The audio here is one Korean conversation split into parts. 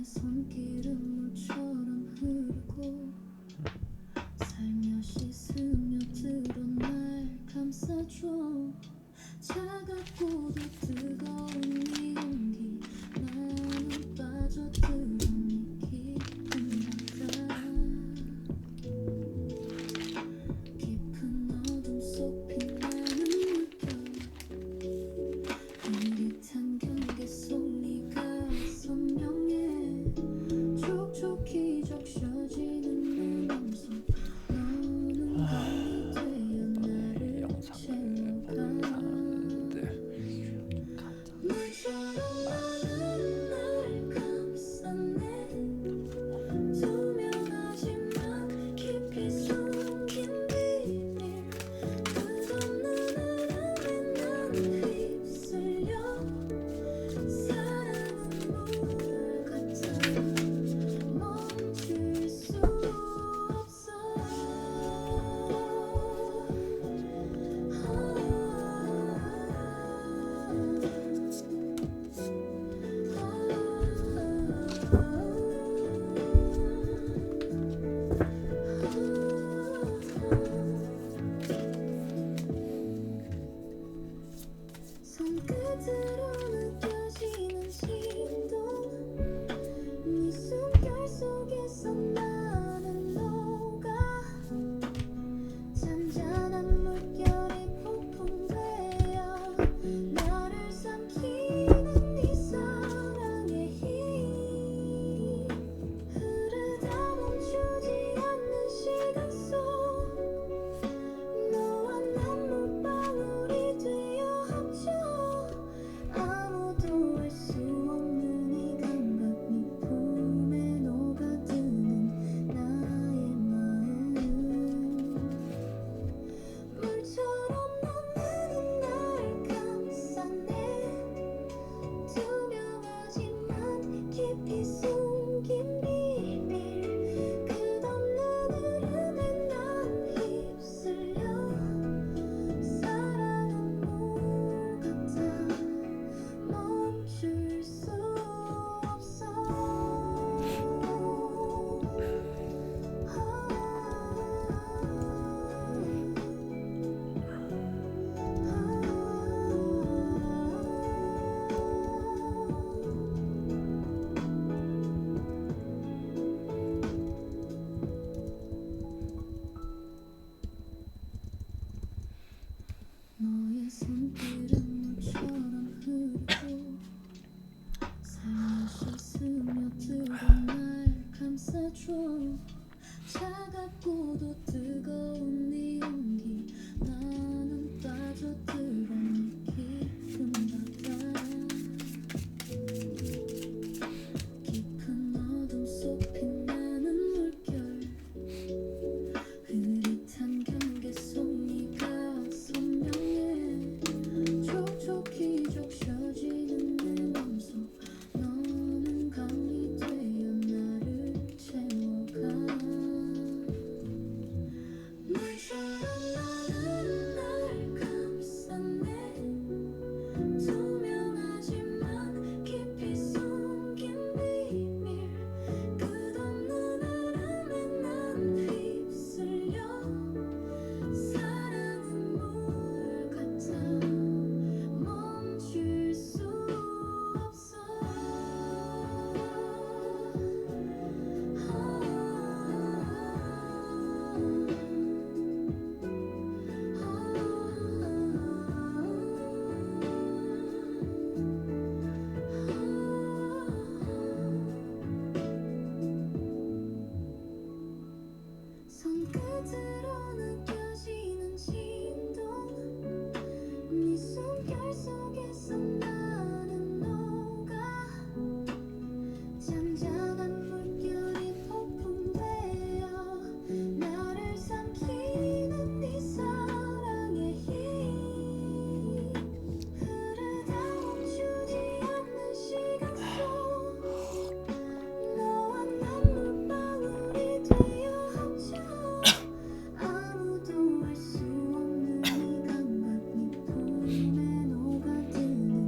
너의 손길은 물처럼 흐르고 살며시 스며들어 날 감싸줘. 차갑고도 뜨거운 네 온기 나는 빠져들어 네 깊은 바다. 깊은 어둠 속 빛나는 물결 흐릿한 경계 속 네가 선명해. 촉촉히 적셔지는 내 맘속 너는 밤이 되어 나를 채워가. 물처럼 나는 날 감싸네. 투명하지만 깊이 숨긴 비밀 끝없는 흐름에 난 휩쓸려. 사랑은 물 같아 멈출 수 없어. 손끝으로 느껴지는 진동 네 숨결 속에서 나는 녹아. 잔잔한 물결이 폭풍되어 나를 삼키는 네 사랑의 힘 흐르다 멈추지 않는 시간 속 너와 난 물방울이 되어 합쳐. 아무도 알 수 없는 이 감각 네 품에 녹아드는 나의 마음. 물처럼 너는 날 감싸네. 투명하지만 깊이 숨긴 비밀 끝없는 흐름에 난 휩쓸려. 사랑은 물 같아 멈출 수 없어. 너의 손길은 물처럼 흐르고 살며시 스며들어 날 감싸줘. 차갑고도 뜨거운 네 온기 나는 빠져들어 네 깊은 바다. 깊은 어둠 속 빛나는 물결 흐릿한 경계 속 네가 선명해. 촉촉히 적셔지는 내 맘속 너는 강이 되어 나를 채워가. 물처럼 나는 날 감싸네. 투명하지만 깊이 숨긴 비밀 끝없는 흐름에 난 휩쓸려. 사랑은 물 같아 멈출 수 없어. 손끝으로 느껴지는 진동 네 숨결 속에서 나는 녹아. 잔잔한 물결이 폭풍되어 나를 삼키는 네 사랑의 힘 흐르다 멈추지 않는 시간 속 너와 난 물방울이 되어 합쳐. 아무도 알 수 없는 이 감각 네 품에 녹아드는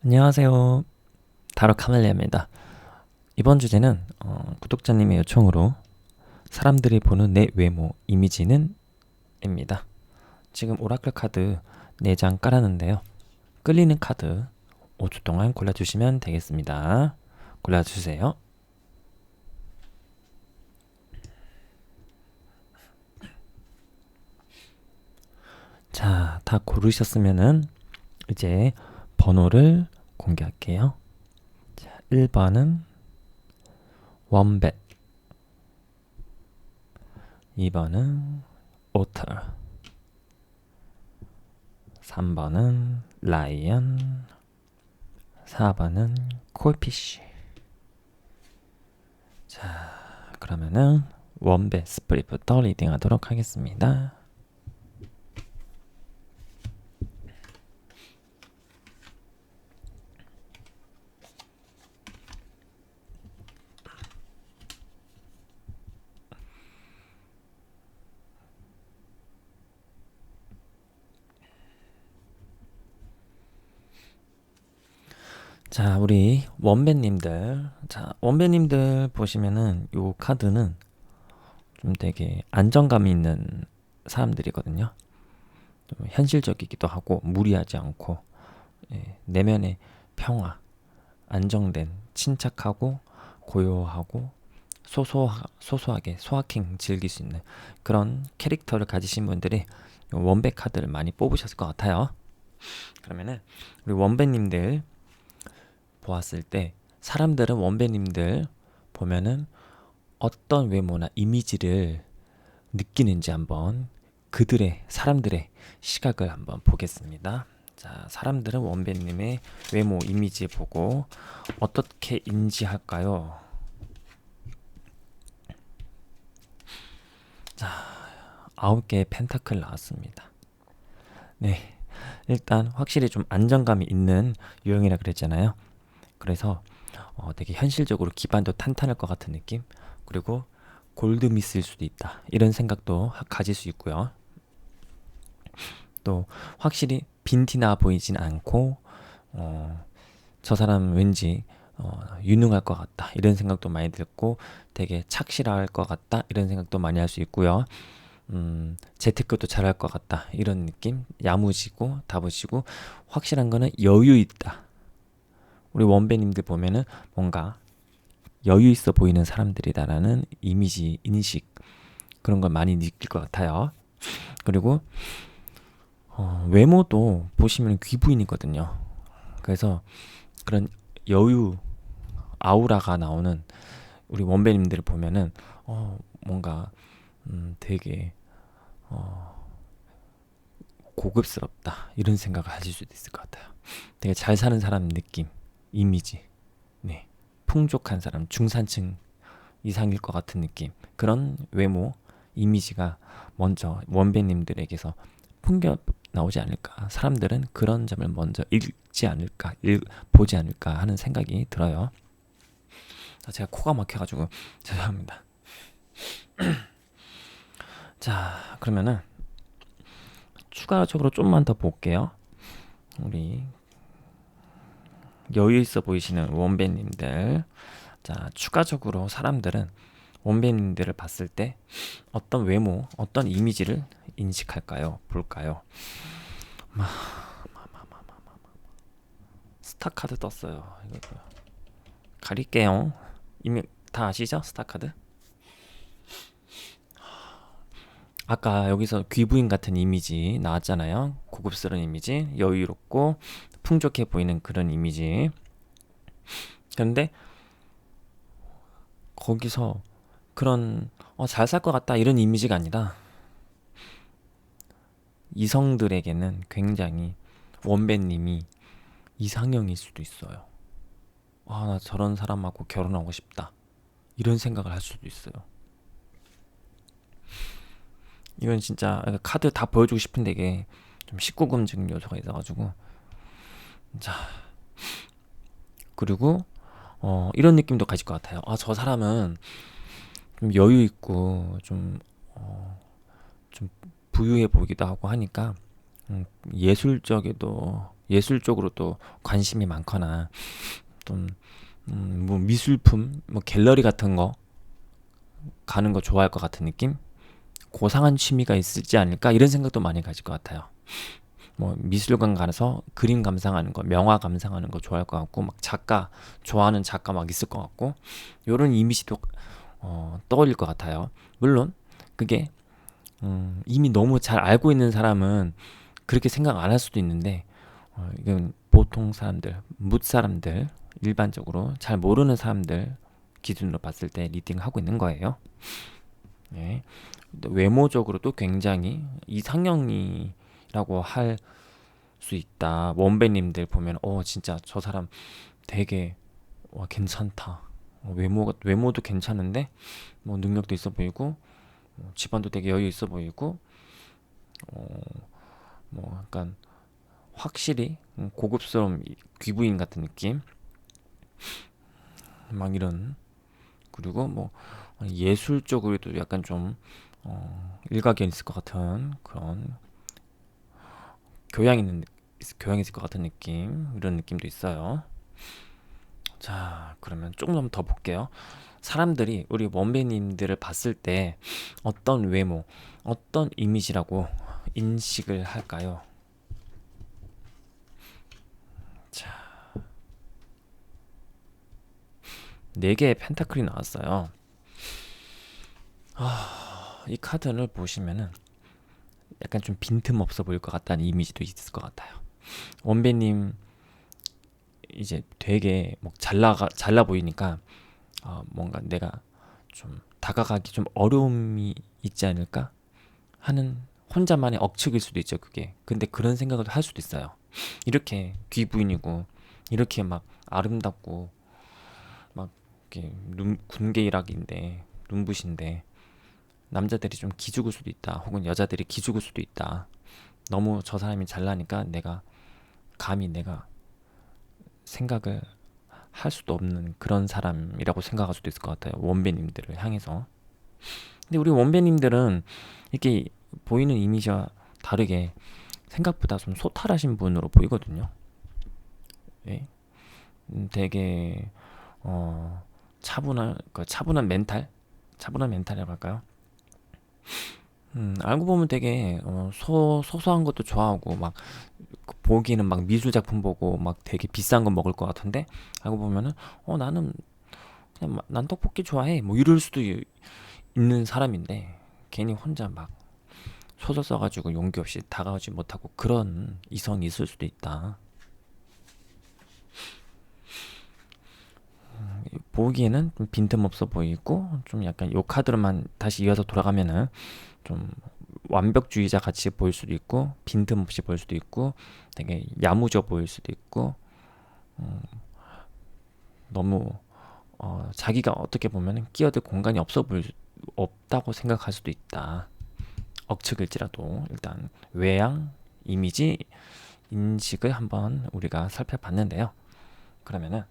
안녕하세요. 다로 카멜리아입니다. 이번 주제는 구독자님의 요청으로 사람들이 보는 내 외모, 이미지는 입니다. 지금 오라클 카드 4장 깔았는데요. 끌리는 카드 5초 동안 골라주시면 되겠습니다. 골라주세요. 자, 다 고르셨으면은 이제 번호를 공개할게요. 자, 1번은 원벳, 2번은 오터, 3번은 라이언, 4번은 콜피쉬. 자, 그러면은 원벳 스프릿부터 리딩하도록 하겠습니다. 자, 우리 원배님들. 자, 원배님들 보시면은 요 카드는 좀 되게 안정감이 있는 사람들이거든요. 좀 현실적이기도 하고 무리하지 않고 내면의 평화, 안정된, 침착하고 고요하고 소소하게 소확행 즐길 수 있는 그런 캐릭터를 가지신 분들이 원배 카드를 많이 뽑으셨을 것 같아요. 그러면은 우리 원배님들 보았을 때 사람들은 원배님들 보면은 어떤 외모나 이미지를 느끼는지 한번 사람들의 시각을 한번 보겠습니다. 자, 사람들은 원배님의 외모 이미지 보고 어떻게 인지할까요? 자, 9개의 펜타클 나왔습니다. 네, 일단 확실히 좀 안정감이 있는 유형이라 그랬잖아요. 그래서 되게 현실적으로 기반도 탄탄할 것 같은 느낌, 그리고 골드미스일 수도 있다 이런 생각도 가질 수 있고요. 또 확실히 빈티나 보이진 않고 저 사람 왠지 유능할 것 같다 이런 생각도 많이 들고 되게 착실할 것 같다 이런 생각도 많이 할 수 있고요. 재테크도 잘할 것 같다 이런 느낌, 야무지고 다부지고 확실한 거는 여유 있다. 우리 원배님들 보면은 뭔가 여유 있어 보이는 사람들이다라는 이미지, 인식 그런 걸 많이 느낄 것 같아요. 그리고 외모도 보시면 귀부인이거든요. 그래서 그런 여유, 아우라가 나오는 우리 원배님들을 보면은 뭔가 되게 고급스럽다 이런 생각을 하실 수도 있을 것 같아요. 되게 잘 사는 사람 느낌, 이미지, 네, 풍족한 사람, 중산층 이상일 것 같은 느낌, 그런 외모, 이미지가 먼저 원배님들에게서 풍겨 나오지 않을까. 사람들은 그런 점을 먼저 읽지 않을까, 보지 않을까 하는 생각이 들어요. 제가 코가 막혀가지고 죄송합니다. 자, 그러면은 추가적으로 좀만 더 볼게요. 우리 여유 있어 보이시는 원배님들. 자, 추가적으로 사람들은 원배님들을 봤을 때 어떤 외모, 어떤 이미지를 인식할까요? 볼까요? 스타카드 떴어요. 이거 가릴게요. 이미 다 아시죠? 스타카드? 아까 여기서 귀부인 같은 이미지 나왔잖아요. 고급스러운 이미지, 여유롭고 풍족해 보이는 그런 이미지. 그런데 거기서 그런 잘 살 것 같다 이런 이미지가 아니라 이성들에게는 굉장히 원배님이 이상형일 수도 있어요. 나 저런 사람하고 결혼하고 싶다 이런 생각을 할 수도 있어요. 이건 진짜 카드 다 보여주고 싶은데 이게 좀 19금증 요소가 있어가지고. 자, 그리고 이런 느낌도 가질 것 같아요. 저 사람은 좀 여유 있고 좀 부유해 보이기도 하고 하니까 예술적에도 예술 쪽으로 또 관심이 많거나 좀 뭐 미술품, 뭐 갤러리 같은 거 가는 거 좋아할 것 같은 느낌? 고상한 취미가 있을지 않을까 이런 생각도 많이 가질 것 같아요. 뭐 미술관 가서 그림 감상하는 거, 명화 감상하는 거 좋아할 것 같고, 막 작가 좋아하는 작가 막 있을 것 같고, 이런 이미지도 떠올릴 것 같아요. 물론 그게 이미 너무 잘 알고 있는 사람은 그렇게 생각 안 할 수도 있는데, 이건 보통 사람들, 묻 사람들, 일반적으로 잘 모르는 사람들 기준으로 봤을 때 리딩을 하고 있는 거예요. 네. 외모적으로도 굉장히 이상형이라고 할 수 있다. 원배님들 보면 진짜 저 사람 되게 괜찮다. 외모도 괜찮은데 뭐 능력도 있어 보이고 집안도 되게 여유 있어 보이고 어, 뭐 약간 확실히 고급스러운 귀부인 같은 느낌 막 이런. 그리고 뭐 예술 쪽으로도 약간 좀 일가견 있을 것 같은 그런 교양 있는 교양 있을 것 같은 느낌, 이런 느낌도 있어요. 자, 그러면 조금 더 볼게요. 사람들이 우리 원배님들을 봤을 때 어떤 외모, 어떤 이미지라고 인식을 할까요? 자, 4개의 펜타클이 나왔어요. 이 카드를 보시면은 약간 좀 빈틈없어 보일 것 같다는 이미지도 있을 것 같아요. 원배님 이제 되게 뭐 잘나 보이니까 뭔가 내가 좀 다가가기 좀 어려움이 있지 않을까 하는 혼자만의 억측일 수도 있죠, 그게. 근데 그런 생각을 할 수도 있어요. 이렇게 귀부인이고 이렇게 막 아름답고 막 이렇게 군계일학인데 눈부신데 남자들이 좀 기죽을 수도 있다, 혹은 여자들이 기죽을 수도 있다. 너무 저 사람이 잘나니까 감히 내가 생각을 할 수도 없는 그런 사람이라고 생각할 수도 있을 것 같아요, 원배님들을 향해서. 근데 우리 원배님들은 이렇게 보이는 이미지와 다르게 생각보다 좀 소탈하신 분으로 보이거든요. 예? 되게 차분한 차분한 멘탈이라고 할까요? 알고 보면 되게 소소한 것도 좋아하고 막 보기에는 막 미술 작품 보고 막 되게 비싼 거 먹을 것 같은데, 알고 보면은 나는 그냥 난 떡볶이 좋아해 뭐 이럴 수도 있는 사람인데, 괜히 혼자 막 소설 써가지고 용기 없이 다가오지 못하고 그런 이성이 있을 수도 있다. 보기에는 좀 빈틈없어 보이고 좀 약간 요 카드로만 다시 이어서 돌아가면은 좀 완벽주의자 같이 보일 수도 있고 빈틈없이 보일 수도 있고 되게 야무져 보일 수도 있고 너무 자기가 어떻게 보면 끼어들 공간이 없다고 생각할 수도 있다. 억측일지라도 일단 외양, 이미지, 인식을 한번 우리가 살펴봤는데요. 그러면은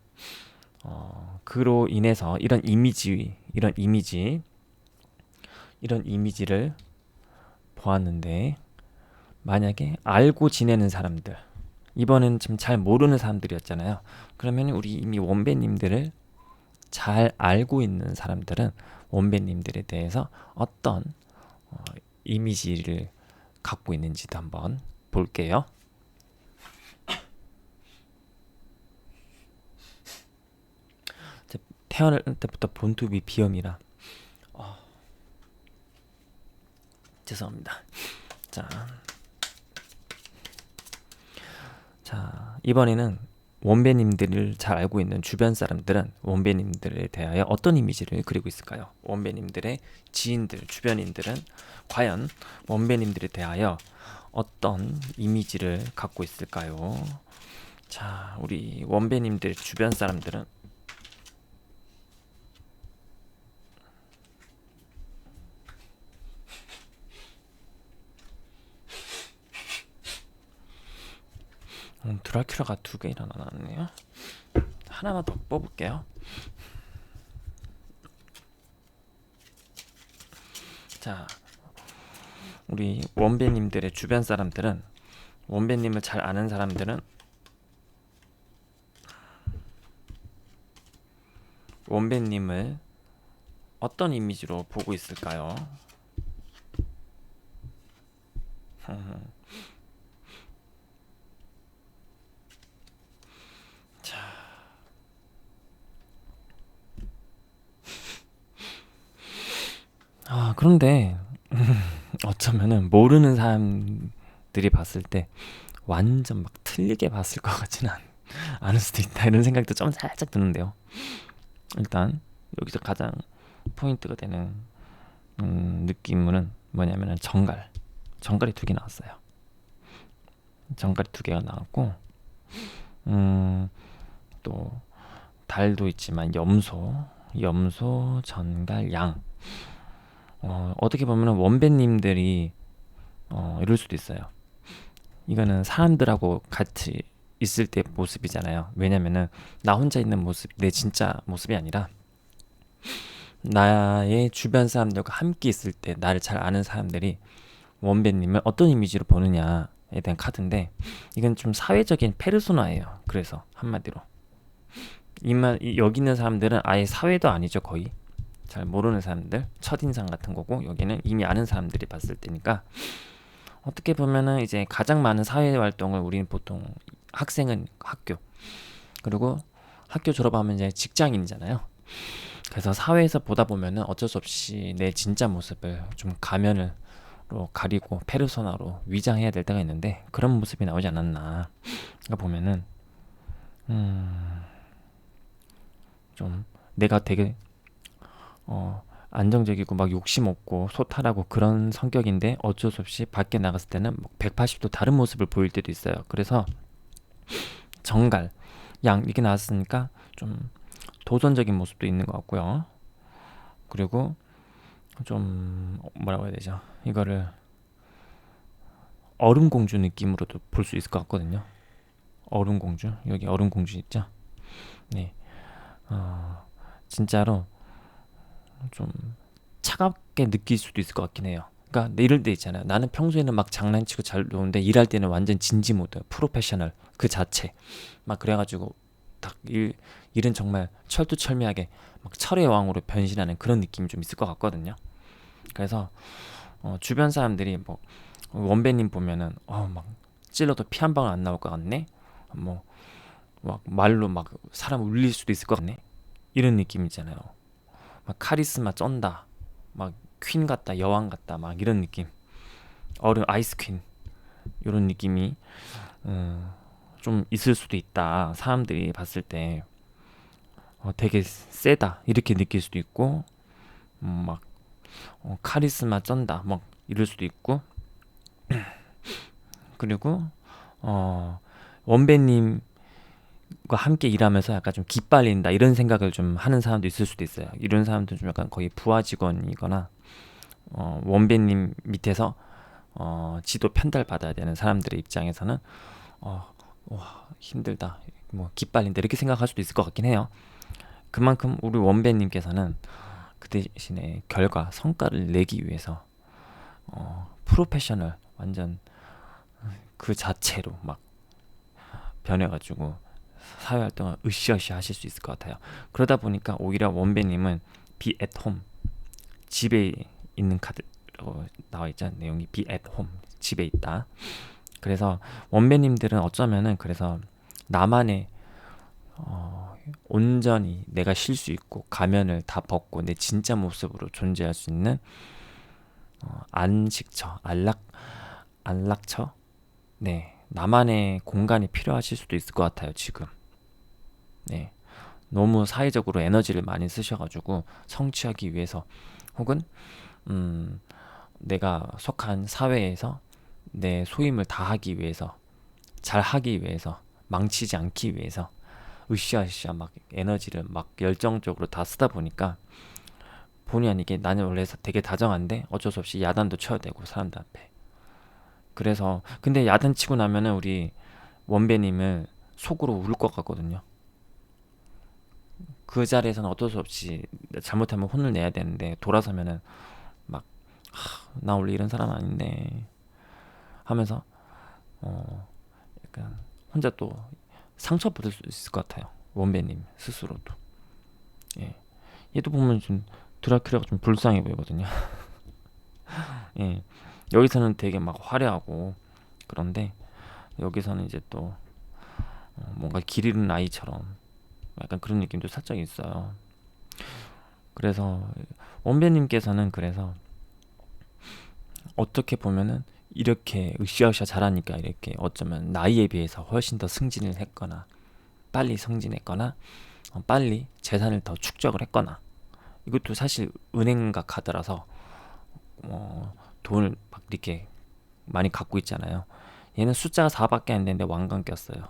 그로 인해서 이런 이미지를 보았는데, 만약에 알고 지내는 사람들, 이번엔 좀 잘 모르는 사람들이었잖아요. 그러면 우리 이미 원배님들을 잘 알고 있는 사람들은 원배님들에 대해서 어떤 이미지를 갖고 있는지도 한번 볼게요. 태어날 때부터 본투비 비염이라 죄송합니다. 자, 이번에는 원배님들을 잘 알고 있는 주변 사람들은 원배님들에 대하여 어떤 이미지를 그리고 있을까요? 원배님들의 지인들, 주변인들은 과연 원배님들에 대하여 어떤 이미지를 갖고 있을까요? 자, 우리 원배님들 주변 사람들은 드라큘라가 2개나 나왔네요. 하나만 더 뽑을게요. 자, 우리 원배님들의 주변 사람들은, 원배님을 잘 아는 사람들은 원배님을 어떤 이미지로 보고 있을까요? 그런데 어쩌면은 모르는 사람들이 봤을 때 완전 막 틀리게 봤을 것 같지는 않을 수도 있다 이런 생각도 좀 살짝 드는데요. 일단 여기서 가장 포인트가 되는 느낌은 뭐냐면은 정갈이 두 개 나왔어요. 정갈이 두 개가 나왔고 또 달도 있지만 염소, 전갈, 양. 어떻게 보면 원배님들이 이럴 수도 있어요. 이거는 사람들하고 같이 있을 때 모습이잖아요. 왜냐면은 나 혼자 있는 모습, 내 진짜 모습이 아니라 나의 주변 사람들과 함께 있을 때 나를 잘 아는 사람들이 원배님을 어떤 이미지로 보느냐에 대한 카드인데, 이건 좀 사회적인 페르소나예요. 그래서 한마디로 여기 있는 사람들은 아예 사회도 아니죠. 거의 잘 모르는 사람들, 첫인상 같은 거고, 여기는 이미 아는 사람들이 봤을 때니까 어떻게 보면은 이제 가장 많은 사회 활동을 우리는 보통 학생은 학교, 그리고 학교 졸업하면 이제 직장인이잖아요. 그래서 사회에서 보다 보면은 어쩔 수 없이 내 진짜 모습을 좀 가면으로 가리고 페르소나로 위장해야 될 때가 있는데, 그런 모습이 나오지 않았나. 그러니까 보면은 좀 내가 되게 안정적이고 막 욕심 없고 소탈하고 그런 성격인데 어쩔 수 없이 밖에 나갔을 때는 180도 다른 모습을 보일 때도 있어요. 그래서 정갈, 양 이게 나왔으니까 좀 도전적인 모습도 있는 것 같고요. 그리고 좀 뭐라고 해야 되죠? 이거를 얼음공주 느낌으로도 볼 수 있을 것 같거든요. 얼음공주, 여기 얼음공주 있죠? 네, 진짜로 좀 차갑게 느낄 수도 있을 것 같긴 해요. 그러니까 이럴 때 있잖아요. 나는 평소에는 막 장난치고 잘 노는데 일할 때는 완전 진지 모드, 프로페셔널 그 자체. 막 그래가지고 딱 일은 정말 철두철미하게 막 철의 왕으로 변신하는 그런 느낌이 좀 있을 것 같거든요. 그래서 주변 사람들이 뭐 원배님 보면은 막 찔러도 피 한 방울 안 나올 것 같네. 뭐 막 말로 막 사람 울릴 수도 있을 것 같네. 이런 느낌 있잖아요. 막 카리스마 쩐다. 막 퀸 같다, 여왕 같다, 막 이런 느낌. 얼음 아이스 퀸 이런 느낌이 좀 있을 수도 있다. 사람들이 봤을 때 되게 세다 이렇게 느낄 수도 있고, 막 카리스마 쩐다 막 이럴 수도 있고. 그리고 원배님과 함께 일하면서 약간 좀 기빨린다 이런 생각을 좀 하는 사람도 있을 수도 있어요. 이런 사람들은 좀 약간 거의 부하 직원이거나 원배님 밑에서 지도 편달 받아야 되는 사람들의 입장에서는 와 힘들다, 뭐 기빨린다 이렇게 생각할 수도 있을 것 같긴 해요. 그만큼 우리 원배님께서는 그 대신에 결과 성과를 내기 위해서 프로페셔널 완전 그 자체로 막 변해가지고 사회활동을 으쌰으쌰 하실 수 있을 것 같아요. 그러다 보니까 오히려 원배님은 be at home, 집에 있는 카드로 나와 있죠. 내용이 be at home, 집에 있다. 그래서 원배님들은 어쩌면은 그래서 나만의 온전히 내가 쉴 수 있고 가면을 다 벗고 내 진짜 모습으로 존재할 수 있는 안식처, 안락처, 네, 나만의 공간이 필요하실 수도 있을 것 같아요. 지금 네, 너무 사회적으로 에너지를 많이 쓰셔가지고 성취하기 위해서, 혹은 내가 속한 사회에서 내 소임을 다하기 위해서, 잘 하기 위해서, 망치지 않기 위해서 으쌰으쌰 막 에너지를 막 열정적으로 다 쓰다 보니까 본의 아니게 나는 원래 되게 다정한데 어쩔 수 없이 야단도 쳐야 되고 사람들 앞에. 그래서 근데 야단 치고 나면은 우리 원배님은 속으로 울 것 같거든요. 그 자리에서는 어쩔 수 없이 잘못하면 혼을 내야 되는데 돌아서면은 막 나 원래 이런 사람 아닌데 하면서 약간 혼자 또 상처받을 수 있을 것 같아요. 원배님 스스로도. 예. 얘도 보면 좀 드라큘라가 좀 불쌍해 보이거든요. 예. 여기서는 되게 막 화려하고 그런데 여기서는 이제 또 뭔가 길 잃은 아이처럼 약간 그런 느낌도 살짝 있어요. 그래서 원배님께서는 그래서 어떻게 보면은 이렇게 으쌰으쌰 잘하니까 이렇게 어쩌면 나이에 비해서 훨씬 더 승진을 했거나 빨리 승진했거나 빨리 재산을 더 축적을 했거나 이것도 사실 은행과 카드라서 돈을 막 이렇게 많이 갖고 있잖아요. 얘는 숫자가 4밖에 안 되는데 왕관 꼈어요.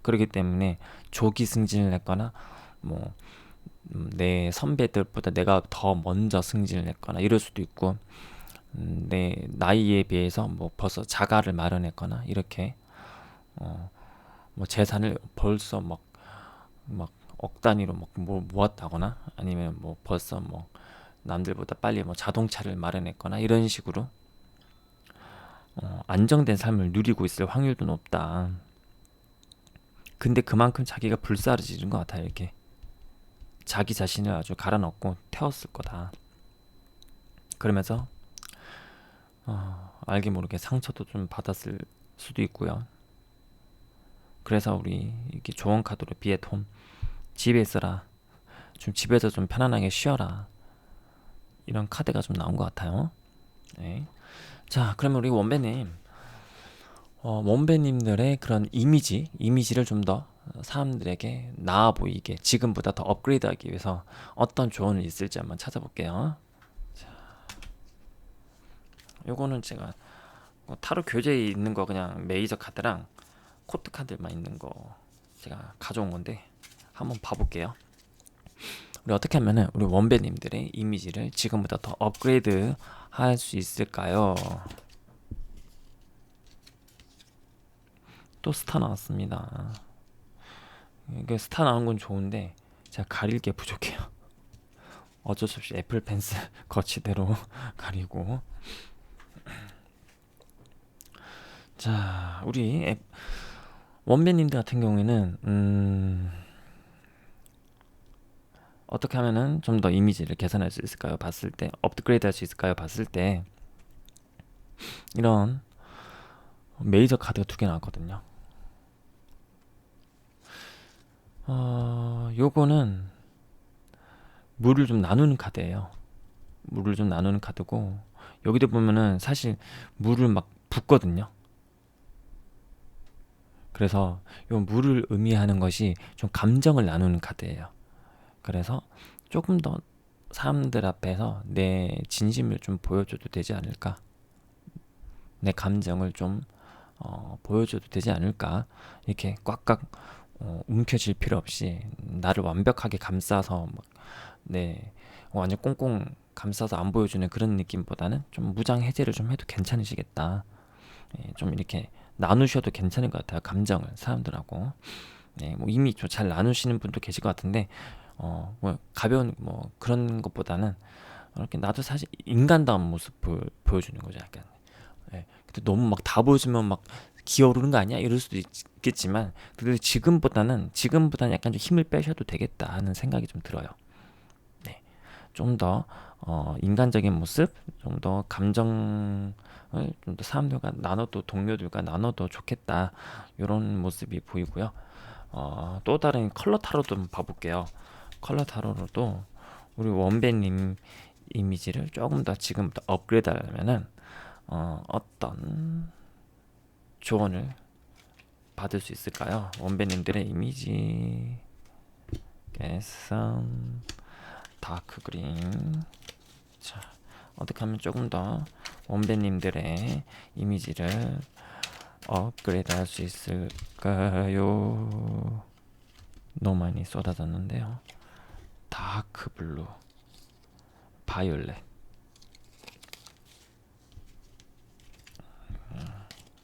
그렇기 때문에 조기 승진을 했거나 뭐 내 선배들보다 내가 더 먼저 승진을 했거나 이럴 수도 있고 내 나이에 비해서 뭐 벌써 자가를 마련했거나 이렇게 뭐 재산을 벌써 막 억 단위로 막 모았다거나 아니면 뭐 벌써 뭐 남들보다 빨리 뭐 자동차를 마련했거나 이런 식으로 안정된 삶을 누리고 있을 확률도 높다. 근데 그만큼 자기가 불사르지는 것 같아요. 이렇게 자기 자신을 아주 갈아넣고 태웠을 거다. 그러면서 알게 모르게 상처도 좀 받았을 수도 있고요. 그래서 우리 이렇게 조언 카드로 비에톤 집에 있어라. 좀 집에서 좀 편안하게 쉬어라. 이런 카드가 좀 나온 것 같아요. 네. 자, 그러면 우리 원배님, 원배님들의 그런 이미지를 좀 더 사람들에게 나아 보이게 지금보다 더 업그레이드하기 위해서 어떤 조언이 있을지 한번 찾아볼게요. 자, 요거는 제가 타로 교재에 있는 거 그냥 메이저 카드랑 코트 카드만 있는 거 제가 가져온 건데 한번 봐볼게요. 우리 어떻게 하면은 우리 원배님들의 이미지를 지금보다 더 업그레이드 할 수 있을까요? 또 스타 나왔습니다. 이게 스타 나온 건 좋은데 제가 가릴 게 부족해요. 어쩔 수 없이 애플 펜슬 거치대로 가리고. 자, 우리 원배님들 같은 경우에는 어떻게 하면은 좀 더 이미지를 개선할 수 있을까요? 봤을 때 업그레이드 할 수 있을까요? 봤을 때 이런 메이저 카드가 두 개 나왔거든요. 요거는 물을 좀 나누는 카드예요. 물을 좀 나누는 카드고 여기도 보면은 사실 물을 막 붓거든요. 그래서 요 물을 의미하는 것이 좀 감정을 나누는 카드예요. 그래서 조금 더 사람들 앞에서 내 진심을 좀 보여줘도 되지 않을까? 내 감정을 좀 보여줘도 되지 않을까? 이렇게 꽉꽉 움켜쥘 필요 없이 나를 완벽하게 감싸서 완전 꽁꽁 감싸서 안 보여주는 그런 느낌보다는 좀 무장 해제를 좀 해도 괜찮으시겠다. 예, 좀 이렇게 나누셔도 괜찮을 것 같아요. 감정을 사람들하고. 네, 뭐 이미 좀 잘 나누시는 분도 계실 것 같은데 뭐 가벼운 뭐 그런 것보다는 이렇게 나도 사실 인간다운 모습 보여주는 거죠. 약간. 예, 근데 너무 막 다 보여주면 막 기어오르는 거 아니야? 이럴 수도 있겠지만 그래도 지금보다는 약간 좀 힘을 빼셔도 되겠다 하는 생각이 좀 들어요. 네, 좀 더 인간적인 모습, 좀 더 감정을 좀 더 사람들과 나눠도 동료들과 나눠도 좋겠다 이런 모습이 보이고요. 또 다른 컬러 타로도 한번 봐볼게요. 컬러 타로로도 우리 원배님 이미지를 조금 더 지금부터 업그레이드 하려면은 어떤 조언을 받을 수 있을까요? 원배님들의 이미지 개선 다크 그린. 자, 어떻게 하면 조금 더 원배님들의 이미지를 업그레이드 할 수 있을까요? 너무 많이 쏟아졌는데요. 다크 블루, 바이올렛.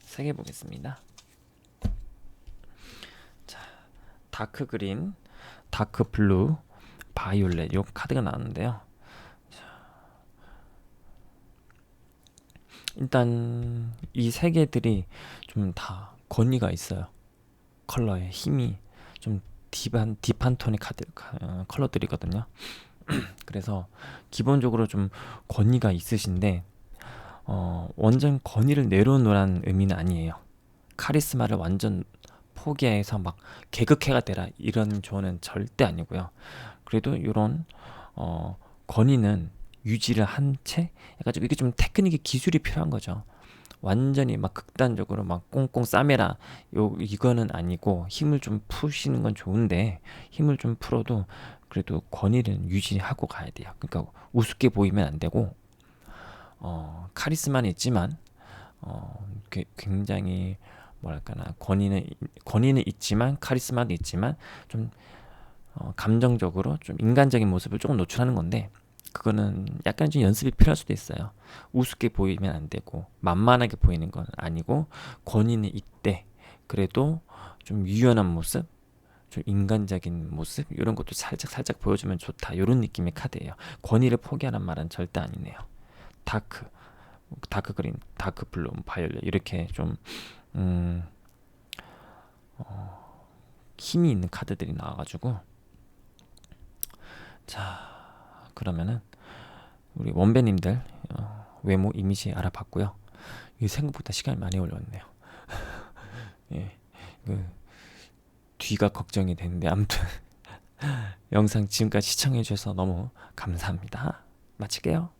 세 개 보겠습니다. 자, 다크 그린, 다크 블루, 바이올렛 요 카드가 나왔는데요. 자, 일단 이 세 개들이 좀 다 권위가 있어요. 컬러의 힘이 좀 딥한 톤의 컬러들이거든요. 그래서 기본적으로 좀 권위가 있으신데 완전 권위를 내려놓으라는 의미는 아니에요. 카리스마를 완전 포기해서 막 개그캐가 되라 이런 조언은 절대 아니고요. 그래도 이런 권위는 유지를 한 채 해가지고 이게 좀 테크닉의 기술이 필요한 거죠. 완전히 막 극단적으로 막 꽁꽁 싸매라 이거는 아니고 힘을 좀 푸시는 건 좋은데 힘을 좀 풀어도 그래도 권위를 유지하고 가야 돼요. 그러니까 우습게 보이면 안 되고 카리스마는 있지만 굉장히 뭐랄까나 권위는 있지만 카리스마도 있지만 좀 감정적으로 좀 인간적인 모습을 조금 노출하는 건데 그거는 약간 좀 연습이 필요할 수도 있어요. 우습게 보이면 안 되고 만만하게 보이는 건 아니고 권위는 있대. 그래도 좀 유연한 모습, 좀 인간적인 모습 이런 것도 살짝 보여주면 좋다. 이런 느낌의 카드예요. 권위를 포기하는 말은 절대 아니네요. 다크, 다크 그린, 다크 블루, 바이올렛 이렇게 좀 힘이 있는 카드들이 나와가지고 자 그러면은 우리 원배님들 외모 이미지 알아봤고요. 이 생각보다 시간이 많이 걸렸네요. 예, 그 뒤가 걱정이 되는데 아무튼 영상 지금까지 시청해 주셔서 너무 감사합니다. 마칠게요.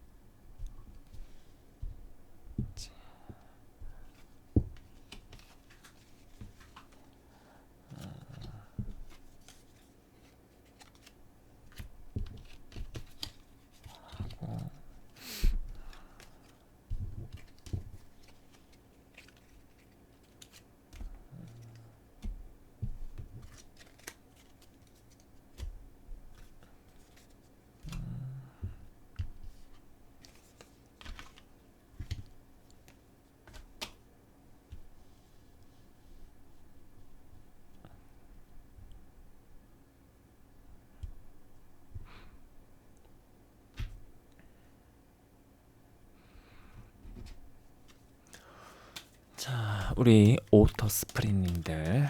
자, 우리 오터 스프링님들.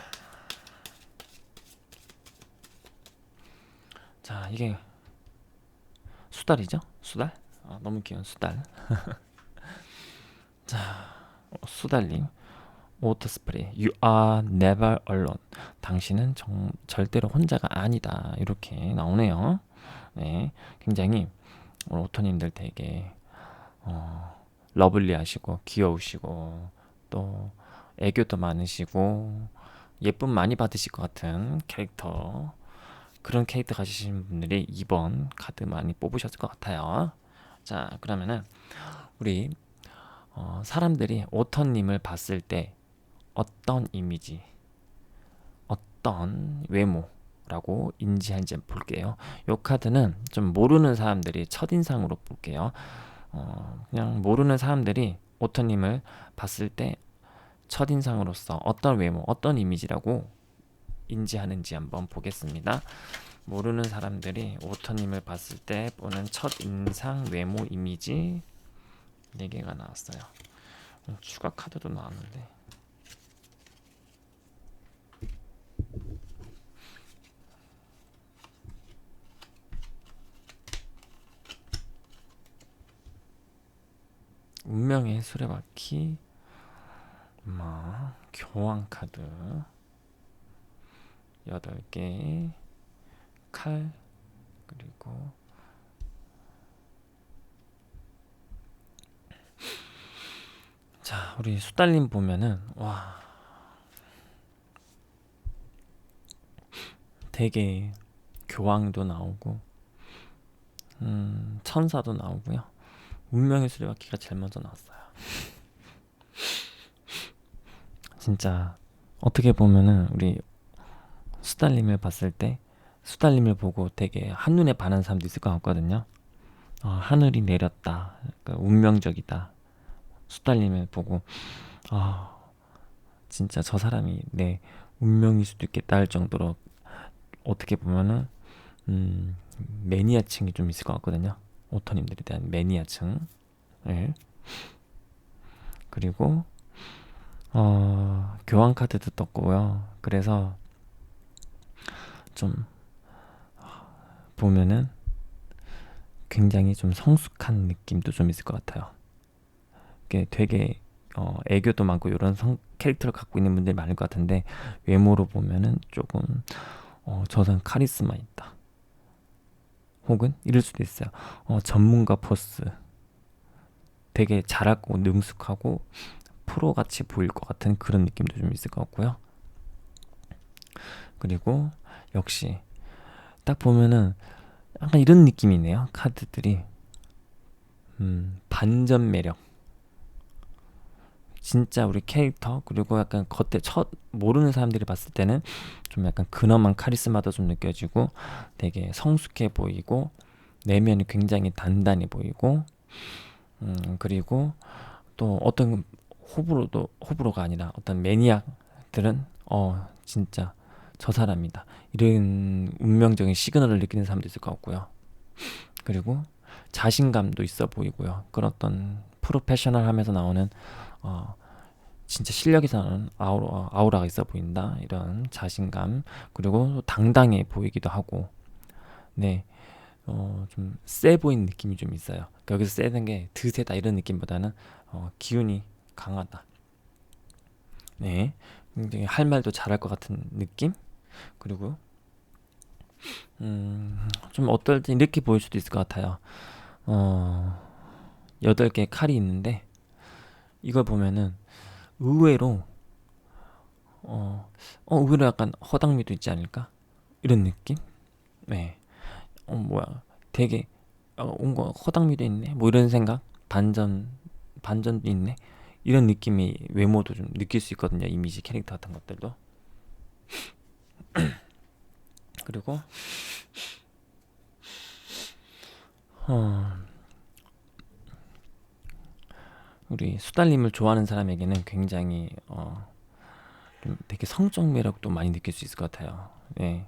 자, 이게 수달이죠? 수달? 너무 귀여운 수달. 자, 수달님. 오터 스프링. You are never alone. 당신은 절대로 혼자가 아니다. 이렇게 나오네요. 네, 굉장히 오늘 오터님들 되게 러블리하시고 귀여우시고 또 애교도 많으시고 예쁨 많이 받으실 것 같은 캐릭터 그런 캐릭터 가지신 분들이 2번 카드 많이 뽑으셨을 것 같아요. 자 그러면은 우리 사람들이 오터님을 봤을 때 어떤 이미지 어떤 외모라고 인지하는지 볼게요. 이 카드는 좀 모르는 사람들이 첫인상으로 볼게요. 그냥 모르는 사람들이 오터님을 봤을 때 첫인상으로서 어떤 외모, 어떤 이미지라고 인지하는지 한번 보겠습니다. 모르는 사람들이 오터님을 봤을 때 보는 첫인상, 외모, 이미지 4개가 나왔어요. 추가 카드도 나왔는데 운명의 수레바퀴 교황 카드 8개 칼 그리고 자 우리 수달님 보면은 와 되게 교황도 나오고 천사도 나오고요. 운명의 수레바퀴가 제일 먼저 나왔어요. 진짜 어떻게 보면은 우리 수달님을 봤을 때 수달님을 보고 되게 한눈에 반한 사람도 있을 것 같거든요. 하늘이 내렸다. 그러니까 운명적이다. 수달님을 보고 진짜 저 사람이 내 운명일 수도 있겠다 할 정도로 어떻게 보면은 매니아층이 좀 있을 것 같거든요. 오터님들에 대한 매니아층. 네. 그리고 교환 카드도 떴고요. 그래서 좀 보면은 굉장히 좀 성숙한 느낌도 좀 있을 것 같아요. 이게 되게 애교도 많고 이런 캐릭터를 갖고 있는 분들이 많을 것 같은데 외모로 보면은 조금 저 사람 카리스마 있다. 혹은 이럴 수도 있어요. 전문가 포스. 되게 잘하고 능숙하고 프로같이 보일 것 같은 그런 느낌도 좀 있을 것 같고요. 그리고 역시 딱 보면은 약간 이런 느낌이네요. 카드들이 반전 매력. 진짜 우리 캐릭터 그리고 약간 겉에 모르는 사람들이 봤을 때는 좀 약간 근엄한 카리스마도 좀 느껴지고 되게 성숙해 보이고 내면이 굉장히 단단해 보이고 그리고 또 어떤 호불호가 아니라 어떤 매니악들은 진짜 저 사람이다 이런 운명적인 시그널을 느끼는 사람도 있을 것 같고요. 그리고 자신감도 있어 보이고요. 그런 어떤 프로페셔널 하면서 나오는 진짜 실력에서 나오는 아우라가 있어 보인다 이런 자신감 그리고 당당해 보이기도 하고 네. 좀 세 보이는 느낌이 좀 있어요. 그러니까 여기서 세는 게 드세다 이런 느낌보다는 기운이 강하다. 네, 굉장히 할 말도 잘할 것 같은 느낌. 그리고 좀 어떨 때 이렇게 보일 수도 있을 것 같아요. 8개의 칼이 있는데 이걸 보면은 의외로 의외로 약간 허당미도 있지 않을까? 이런 느낌? 네. 뭐야 되게 온거 허당미도 있네 뭐 이런 생각 반전도 있네 이런 느낌이 외모도 좀 느낄 수 있거든요. 이미지 캐릭터 같은 것들도. 그리고 우리 수달님을 좋아하는 사람에게는 굉장히 좀 되게 성적 매력도 많이 느낄 수 있을 것 같아요. 네.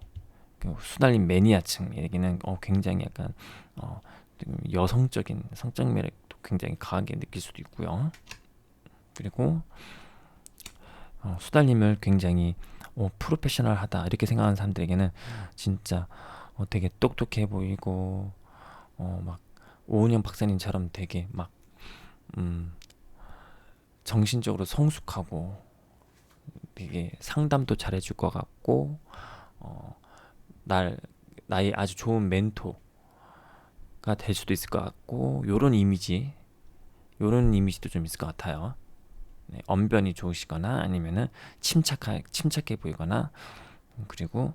수달님 매니아층에게는 굉장히 약간 여성적인 성적 매력도 굉장히 강하게 느낄 수도 있고요. 그리고 수달님을 굉장히 프로페셔널하다 이렇게 생각하는 사람들에게는 진짜 되게 똑똑해 보이고 막 오은영 박사님처럼 되게 막 정신적으로 성숙하고 되게 상담도 잘해줄 것 같고 나의 아주 좋은 멘토가 될 수도 있을 것 같고 요런 이미지도 좀 있을 것 같아요. 네, 언변이 좋으시거나 아니면은 침착해 보이거나 그리고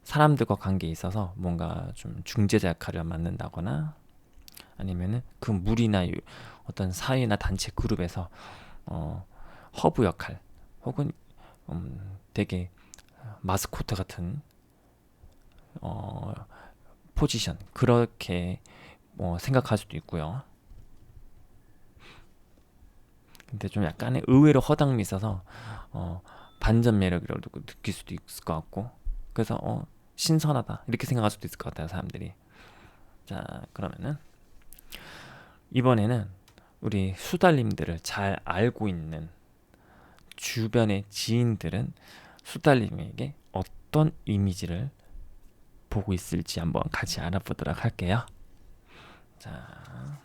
사람들과 관계에 있어서 뭔가 좀 중재자 역할을 맡는다거나 아니면은 그 무리나 어떤 사회나 단체 그룹에서 허브 역할 혹은 되게 마스코트 같은 포지션 그렇게 생각할 수도 있고요. 근데 좀 약간의 의외로 허당미 있어서 반전 매력이라고 느낄 수도 있을 것 같고 그래서 신선하다 이렇게 생각할 수도 있을 것 같아요 사람들이. 자 그러면은 이번에는 우리 수달님들을 잘 알고 있는 주변의 지인들은 수달님에게 어떤 이미지를 보고 있을지 한번 같이 알아보도록 할게요. 자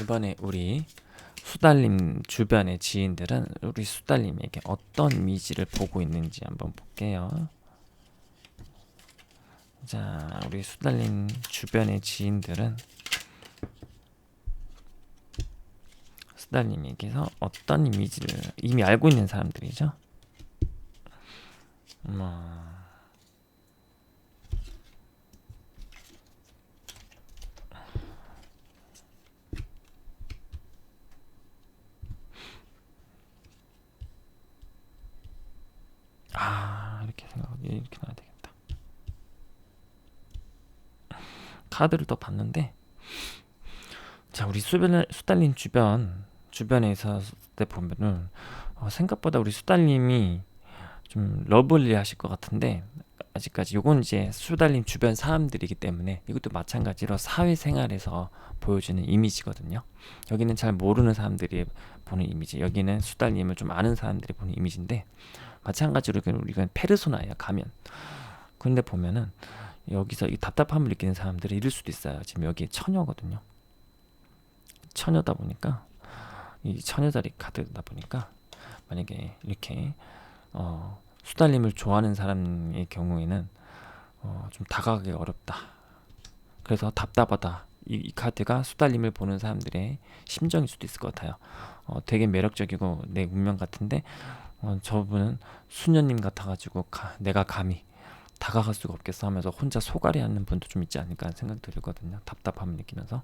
이번에 우리 수달님 주변의 지인들은 우리 수달님에게 어떤 이미지를 보고 있는지 한번 볼게요. 자 우리 수달님 주변의 지인들은 수달님에게서 어떤 이미지를 이미 알고 있는 사람들이죠. 이렇게 놔야 되겠다. 카드를 더 봤는데 자 우리 수달님 주변에 있었을 때 보면은 생각보다 우리 수달님이 좀 러블리 하실 것 같은데 아직까지 요건 이제 수달님 주변 사람들이기 때문에 이것도 마찬가지로 사회생활에서 보여주는 이미지거든요. 여기는 잘 모르는 사람들이 보는 이미지, 여기는 수달님을 좀 아는 사람들이 보는 이미지인데 마찬가지로 우리가 페르소나예요. 가면. 근데 보면은 여기서 이 답답함을 느끼는 사람들이 이럴 수도 있어요. 지금 여기 처녀거든요. 처녀다 보니까 이 처녀자리 카드다 보니까 만약에 이렇게 수달님을 좋아하는 사람의 경우에는 좀 다가가기 어렵다. 그래서 답답하다. 이 카드가 수달님을 보는 사람들의 심정일 수도 있을 것 같아요. 되게 매력적이고 내 운명 같은데 저분은 수녀님 같아가지고 내가 감히 다가갈 수가 없겠어 하면서 혼자 소갈이 하는 분도 좀 있지 않을까 생각 들거든요. 답답함을 느끼면서.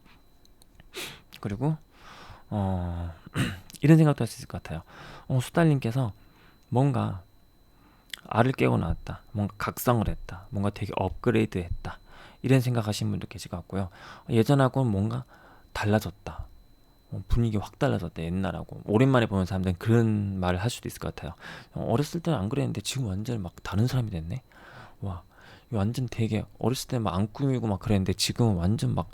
그리고 이런 생각도 할 수 있을 것 같아요. 수달님께서 뭔가 알을 깨고 나왔다. 뭔가 각성을 했다. 뭔가 되게 업그레이드 했다. 이런 생각하시는 분도 계실 것 같고요. 예전하고는 뭔가 달라졌다. 분위기 확 달라졌다. 옛날하고. 오랜만에 보는 사람들은 그런 말을 할 수도 있을 것 같아요. 어렸을 때는 안 그랬는데 지금 완전 막 다른 사람이 됐네. 와, 완전 되게 어렸을 때 막 안 꾸미고 막 그랬는데 지금은 완전 막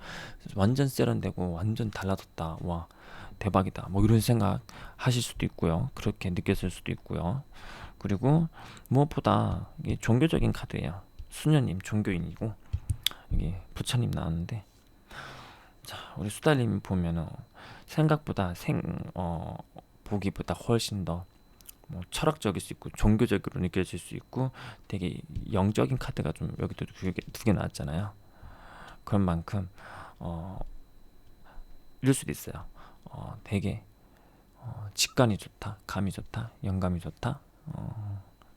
완전 세련되고 완전 달라졌다. 와, 대박이다. 뭐 이런 생각 하실 수도 있고요. 그렇게 느꼈을 수도 있고요. 그리고 무엇보다 이게 종교적인 카드예요. 수녀님 종교인이고 이게 부처님 나왔는데, 자, 우리 수달님 보면은 생각보다 보기보다 훨씬 더 뭐 철학적일 수 있고 종교적으로 느껴질 수 있고 되게 영적인 카드가 좀 여기도 두 개 나왔잖아요. 그런 만큼 이럴 수도 있어요. 되게 직관이 좋다, 감이 좋다, 영감이 좋다.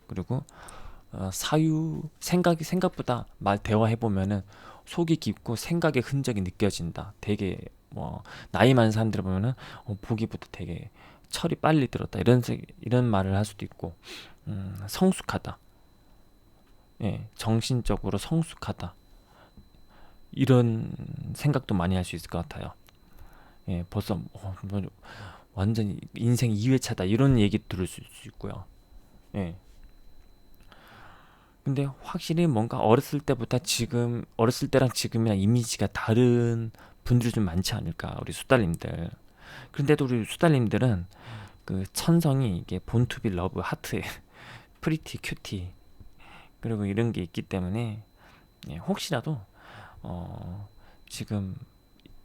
그리고 생각보다 대화해 보면은 속이 깊고 생각의 흔적이 느껴진다. 되게 뭐 나이 많은 사람들 보면은 보기부터 되게 철이 빨리 들었다. 이런 말을 할 수도 있고, 성숙하다. 예, 정신적으로 성숙하다. 이런 생각도 많이 할 수 있을 것 같아요. 예, 벌써 뭐 완전 인생 2회차다 이런 얘기 들을 수 있고요. 예. 근데 확실히 뭔가 어렸을 때랑 지금이랑 이미지가 다른 분들이 좀 많지 않을까, 우리 수달님들. 그런데도 우리 수달님들은 그 천성이 이게 본투비 러브 하트 프리티 큐티 그리고 이런 게 있기 때문에, 예, 혹시라도 지금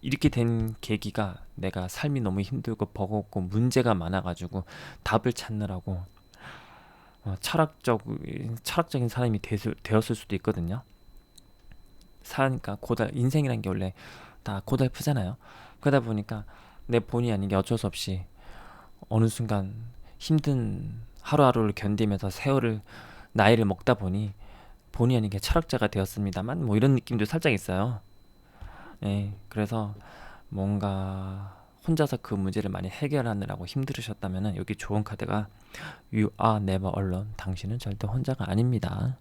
이렇게 된 계기가 내가 삶이 너무 힘들고 버겁고 문제가 많아가지고 답을 찾느라고 철학적인 사람이 되었을 수도 있거든요. 사니까 인생이란 게 원래 다 고달프잖아요. 그러다 보니까 내 본의 아니게 어쩔 수 없이 어느 순간 힘든 하루하루를 견디면서 나이를 먹다 보니 본의 아니게 철학자가 되었습니다만 뭐 이런 느낌도 살짝 있어요. 예, 그래서 뭔가 혼자서 그 문제를 많이 해결하느라고 힘들으셨다면 여기 좋은 카드가 You are never alone. 당신은 절대 혼자가 아닙니다.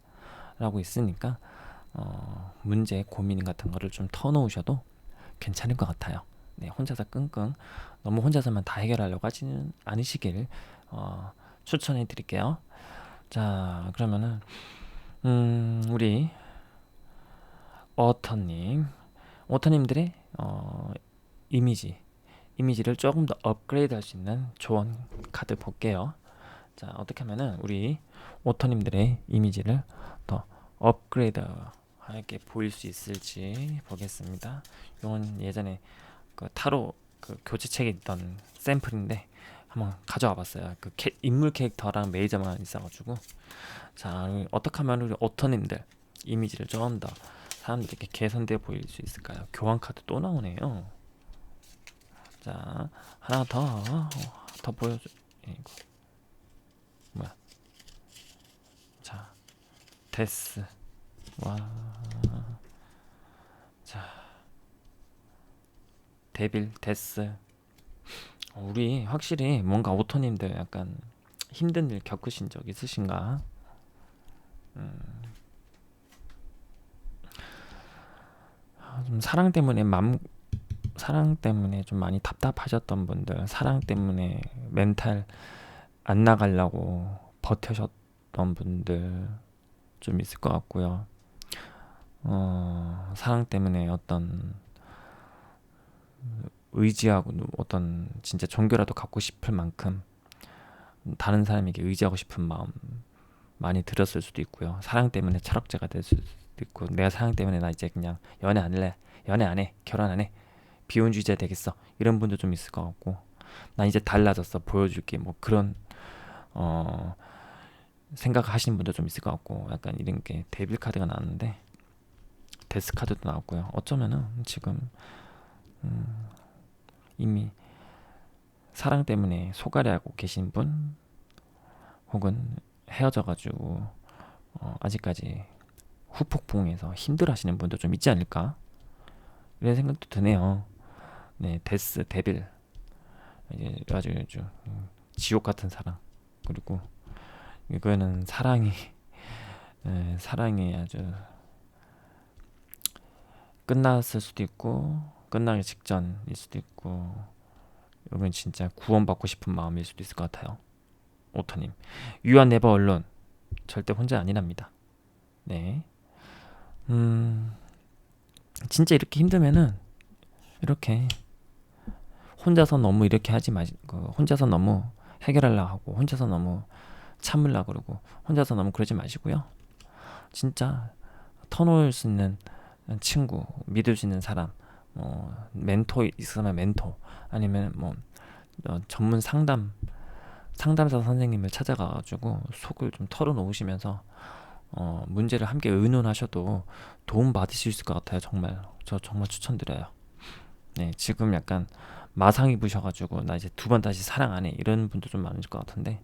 라고 있으니까 문제, 고민 같은 거를 좀 터놓으셔도 괜찮을 것 같아요. 네, 혼자서 끙끙 너무 혼자서만 다 해결하려고 하지는 않으시길 추천해 드릴게요. 자, 그러면은 우리 오터님들의 이미지를 조금 더 업그레이드 할 수 있는 좋은 카드 볼게요. 자, 어떻게 하면은 우리 오터님들의 이미지를 더 업그레이드하게 보일 수 있을지 보겠습니다. 이건 예전에 그 타로 그 교재책에 있던 샘플인데 한번 가져와 봤어요. 그 인물 캐릭터랑 메이저만 있어가지고. 자, 어떻게 하면 우리 오터님들 이미지를 좀 더 사람들에게 개선돼 보일 수 있을까요? 교환 카드 또 나오네요. 자, 하나 더 보여줘. 이거 뭐야? 자, 데스. 와. 자, 데빌, 데스. 우리 확실히 뭔가 오토님들 약간 힘든 일 겪으신 적 있으신가? 좀 사랑 때문에 좀 많이 답답하셨던 분들, 사랑 때문에 멘탈 안 나가려고 버텨셨던 분들 좀 있을 것 같고요. 사랑 때문에 어떤 의지하고 진짜 종교라도 갖고 싶을 만큼 다른 사람에게 의지하고 싶은 마음 많이 들었을 수도 있고요. 사랑 때문에 철학자가 될 수도 있고, 내가 사랑 때문에 나 이제 그냥 연애 안 할래, 연애 안 해, 결혼 안 해, 비혼주의자 되겠어, 이런 분도 좀 있을 것 같고, 나 이제 달라졌어, 보여줄게, 뭐 그런 어 생각하시는 분도 좀 있을 것 같고, 약간 이런 게 데빌 카드가 나왔는데 데스 카드도 나왔고요. 어쩌면은 지금 이미 사랑 때문에 소갈이하고 계신 분, 혹은 헤어져가지고 아직까지 후폭풍에서 힘들어하시는 분도 좀 있지 않을까, 이런 생각도 드네요. 네, 데스, 데빌, 이제 아주 지옥 같은 사랑. 그리고 이거는 사랑이 사랑이 아주 끝났을 수도 있고, 끝나기 직전일 수도 있고, 이건 진짜 구원받고 싶은 마음일 수도 있을 것 같아요. 오터님, You are never alone. 절대 혼자 아니랍니다. 네. 진짜 이렇게 힘들면은 이렇게 혼자서 너무 이렇게 하지 마시고, 혼자서 너무 해결하려고 하고, 혼자서 너무 참으려고 그러고, 혼자서 너무 그러지 마시고요. 진짜 터놓을 수 있는 친구, 믿을 수 있는 사람, 멘토 있으면 멘토, 아니면 뭐 전문 상담사 선생님을 찾아가가지고 속을 좀 털어놓으시면서 문제를 함께 의논하셔도 도움 받으실 수 있을 것 같아요. 정말 저 정말 추천드려요. 네, 지금 약간 마상 입으셔가지고 나 이제 두 번 다시 사랑 안 해, 이런 분도 좀 많으실 것 같은데,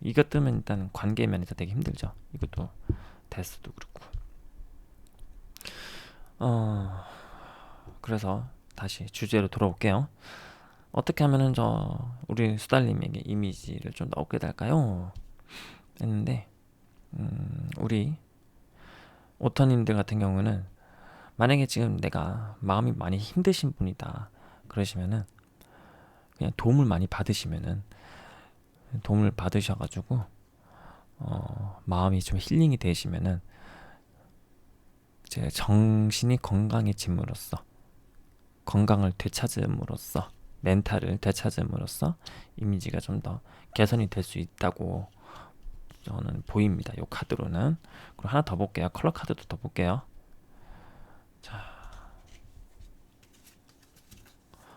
이것 때문에 일단 관계 면에서 되게 힘들죠. 이것도 데스도 그렇고. 그래서 다시 주제로 돌아올게요. 어떻게 하면은 우리 수달님에게 이미지를 좀 더 얻게 될까요? 했는데, 우리 오터님들 같은 경우는, 만약에 지금 내가 마음이 많이 힘드신 분이다 그러시면은, 그냥 도움을 많이 받으시면은, 도움을 받으셔가지고 마음이 좀 힐링이 되시면은, 제 정신이 건강해짐으로써, 건강을 되찾음으로써, 멘탈을 되찾음으로써 이미지가 좀 더 개선이 될 수 있다고 저는 보입니다. 요 카드로는. 그리고 하나 더 볼게요. 컬러 카드도 더 볼게요. 자,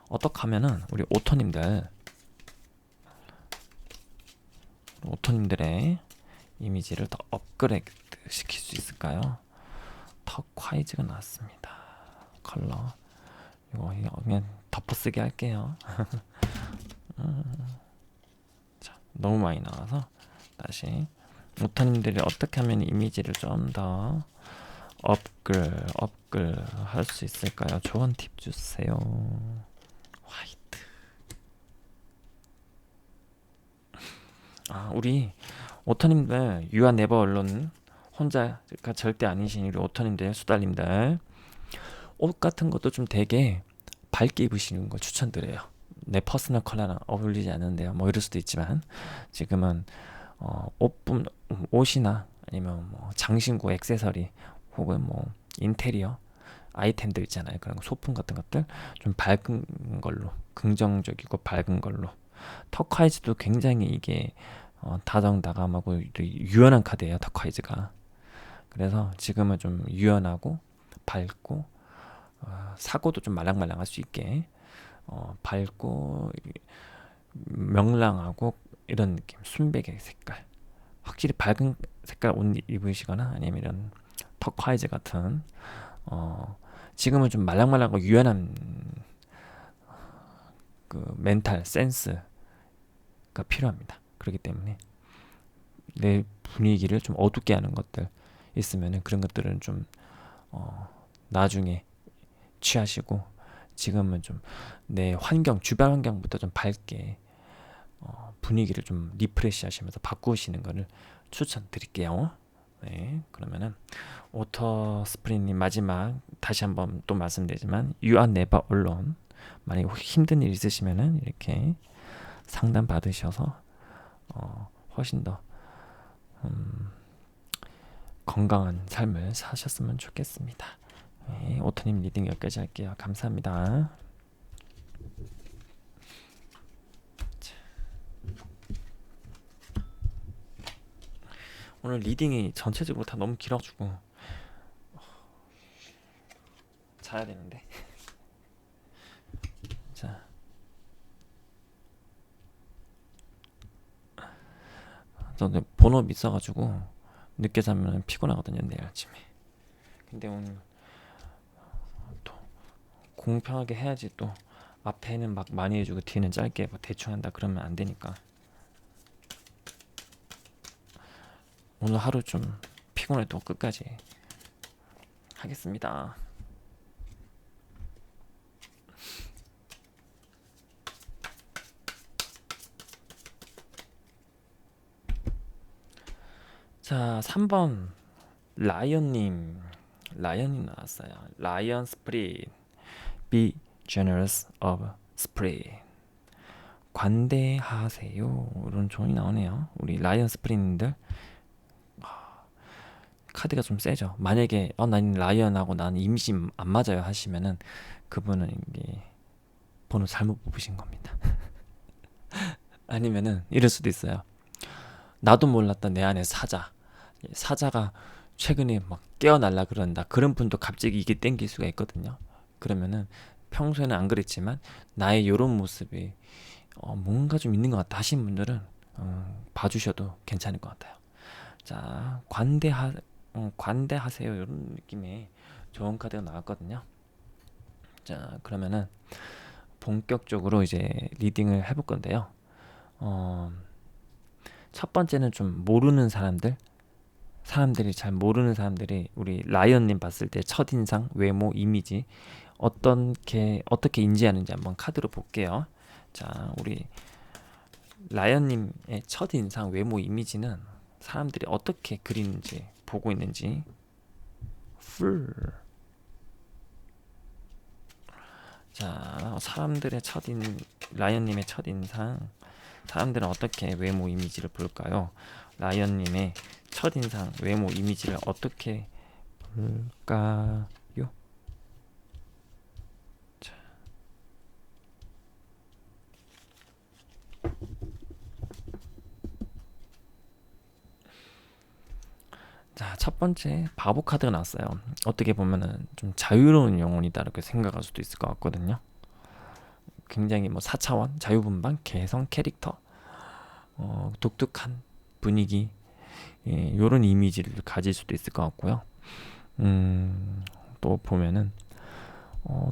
어떻게 하면은 우리 오토님들의 이미지를 더 업그레이드 시킬 수 있을까요? 터콰이즈가 나왔습니다. 컬러 이거 그냥 덮어쓰기 할게요. 자, 너무 많이 나와서 다시, 오토님들이 어떻게 하면 이미지를 좀 더 업글 할 수 있을까요? 좋은 팁 주세요. 화이트. 우리 오터님들, You are never alone, 혼자가 절대 아니신 우리 오터님들, 수달님들, 옷 같은 것도 좀 되게 밝게 입으시는 거 추천드려요. 내 퍼스널 컬러랑 어울리지 않는데요, 뭐 이럴 수도 있지만, 지금은 옷이나 아니면 뭐 장신구, 액세서리, 혹은 뭐 인테리어 아이템들 있잖아요. 그런 거, 소품 같은 것들 좀 밝은 걸로, 긍정적이고 밝은 걸로. 터콰이즈도 굉장히 이게 다정다감하고 유연한 카드예요, 터콰이즈가. 그래서 지금은 좀 유연하고 밝고, 사고도 좀 말랑말랑할 수 있게 밝고 명랑하고, 이런 느낌, 순백의 색깔, 확실히 밝은 색깔 옷 입으시거나, 아니면 이런 터콰이즈 같은 지금은 좀 말랑말랑하고 유연한 그 멘탈 센스가 필요합니다. 그렇기 때문에 내 분위기를 좀 어둡게 하는 것들 있으면은, 그런 것들은 좀 나중에 취하시고, 지금은 좀 내 환경, 주변 환경부터 좀 밝게 분위기를 좀 리프레시 하시면서 바꾸시는 거를 추천드릴게요. 네, 그러면은 오터 스프링님, 마지막 다시 한번 또 말씀드리지만, You are never alone. 만약에 힘든 일 있으시면은 이렇게 상담 받으셔서 훨씬 더 건강한 삶을 사셨으면 좋겠습니다. 네, 오터님 리딩 여기까지 할게요. 감사합니다. 오늘 리딩이 전체적으로 다 너무 길어가지고 자야 되는데. 자, 저는 본업이 있어가지고 늦게 자면 피곤하거든요, 내일 아침에. 근데 오늘 또 공평하게 해야지. 또 앞에는 막 많이 해주고 뒤는 짧게 뭐 대충 한다 그러면 안 되니까 오늘 하루 좀 피곤해도 끝까지 하겠습니다. 자, 3번 라이언님 나왔어요. 라이언 스프릿 Be generous of spirit. 관대하세요. 이런 조언이 나오네요. 우리 라이언 스프릿님들 카드가 좀 세죠. 만약에 난 라이언하고 난 이미지 안 맞아요 하시면은 그분은 이게 번호 잘못 뽑으신 겁니다. 아니면은 이럴 수도 있어요. 나도 몰랐던 내 안에 사자가 최근에 막 깨어날라 그런다. 그런 분도 갑자기 이게 땡길 수가 있거든요. 그러면은 평소에는 안 그랬지만 나의 요런 모습이 뭔가 좀 있는 것 같다 하신 분들은 봐주셔도 괜찮을 것 같아요. 자, 관대하세요. 이런 느낌의 좋은 카드가 나왔거든요. 자, 그러면은 본격적으로 이제 리딩을 해볼 건데요. 첫 번째는 좀 모르는 사람들이 잘 모르는 사람들이 우리 라이언님 봤을 때 첫인상, 외모, 이미지 어떻게 인지하는지 한번 카드로 볼게요. 자, 우리 라이언님의 첫인상, 외모, 이미지는 사람들이 어떻게 그리는지 보고 있는지 자, 라이언님의 첫인상 사람들은 어떻게 외모 이미지를 볼까요? 라이언님의 첫인상 외모 이미지를 어떻게 볼까요? 자, 첫 번째 바보 카드가 나왔어요. 어떻게 보면은 좀 자유로운 영혼이다 이렇게 생각할 수도 있을 것 같거든요. 굉장히 뭐 4차원, 자유분방, 개성, 캐릭터, 독특한 분위기, 이런 이미지를 가질 수도 있을 것 같고요. 또 보면은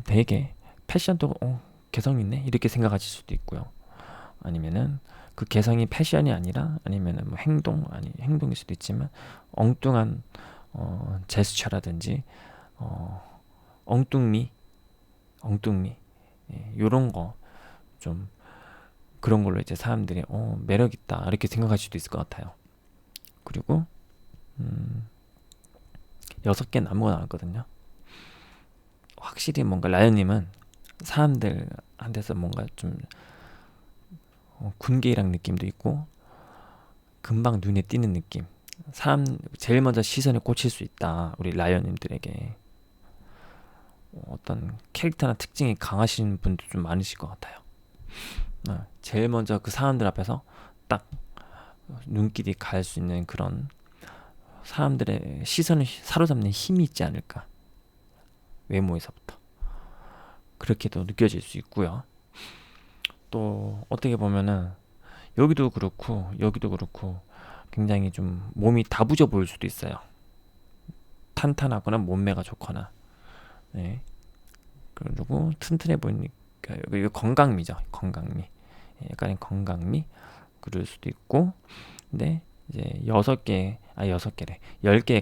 되게 패션도 개성 있네 이렇게 생각하실 수도 있고요. 아니면은 그 개성이 패션이 아니라 아니면은 뭐 행동일 수도 있지만 엉뚱한 제스처라든지 엉뚱미 요런 거 좀 그런 걸로 이제 사람들이 매력 있다 이렇게 생각할 수도 있을 것 같아요. 그리고 6개 나무가 나왔거든요. 확실히 뭔가 라이언님은 사람들한테서 뭔가 좀 군계이랑 느낌도 있고 금방 눈에 띄는 느낌. 제일 먼저 시선에 꽂힐 수 있다. 우리 라이언님들에게 어떤 캐릭터나 특징이 강하신 분도 좀 많으실 것 같아요. 제일 먼저 그 사람들 앞에서 딱 눈길이 갈 수 있는 그런 사람들의 시선을 사로잡는 힘이 있지 않을까. 외모에서부터 그렇게도 느껴질 수 있고요. 또 어떻게 보면은 여기도 그렇고 굉장히 좀 몸이 다부져 보일 수도 있어요. 탄탄하거나 몸매가 좋거나 네. 그리고 튼튼해 보이니까 이거 건강미죠. 건강미 약간의 건강미 그럴 수도 있고. 근데 이제 10개의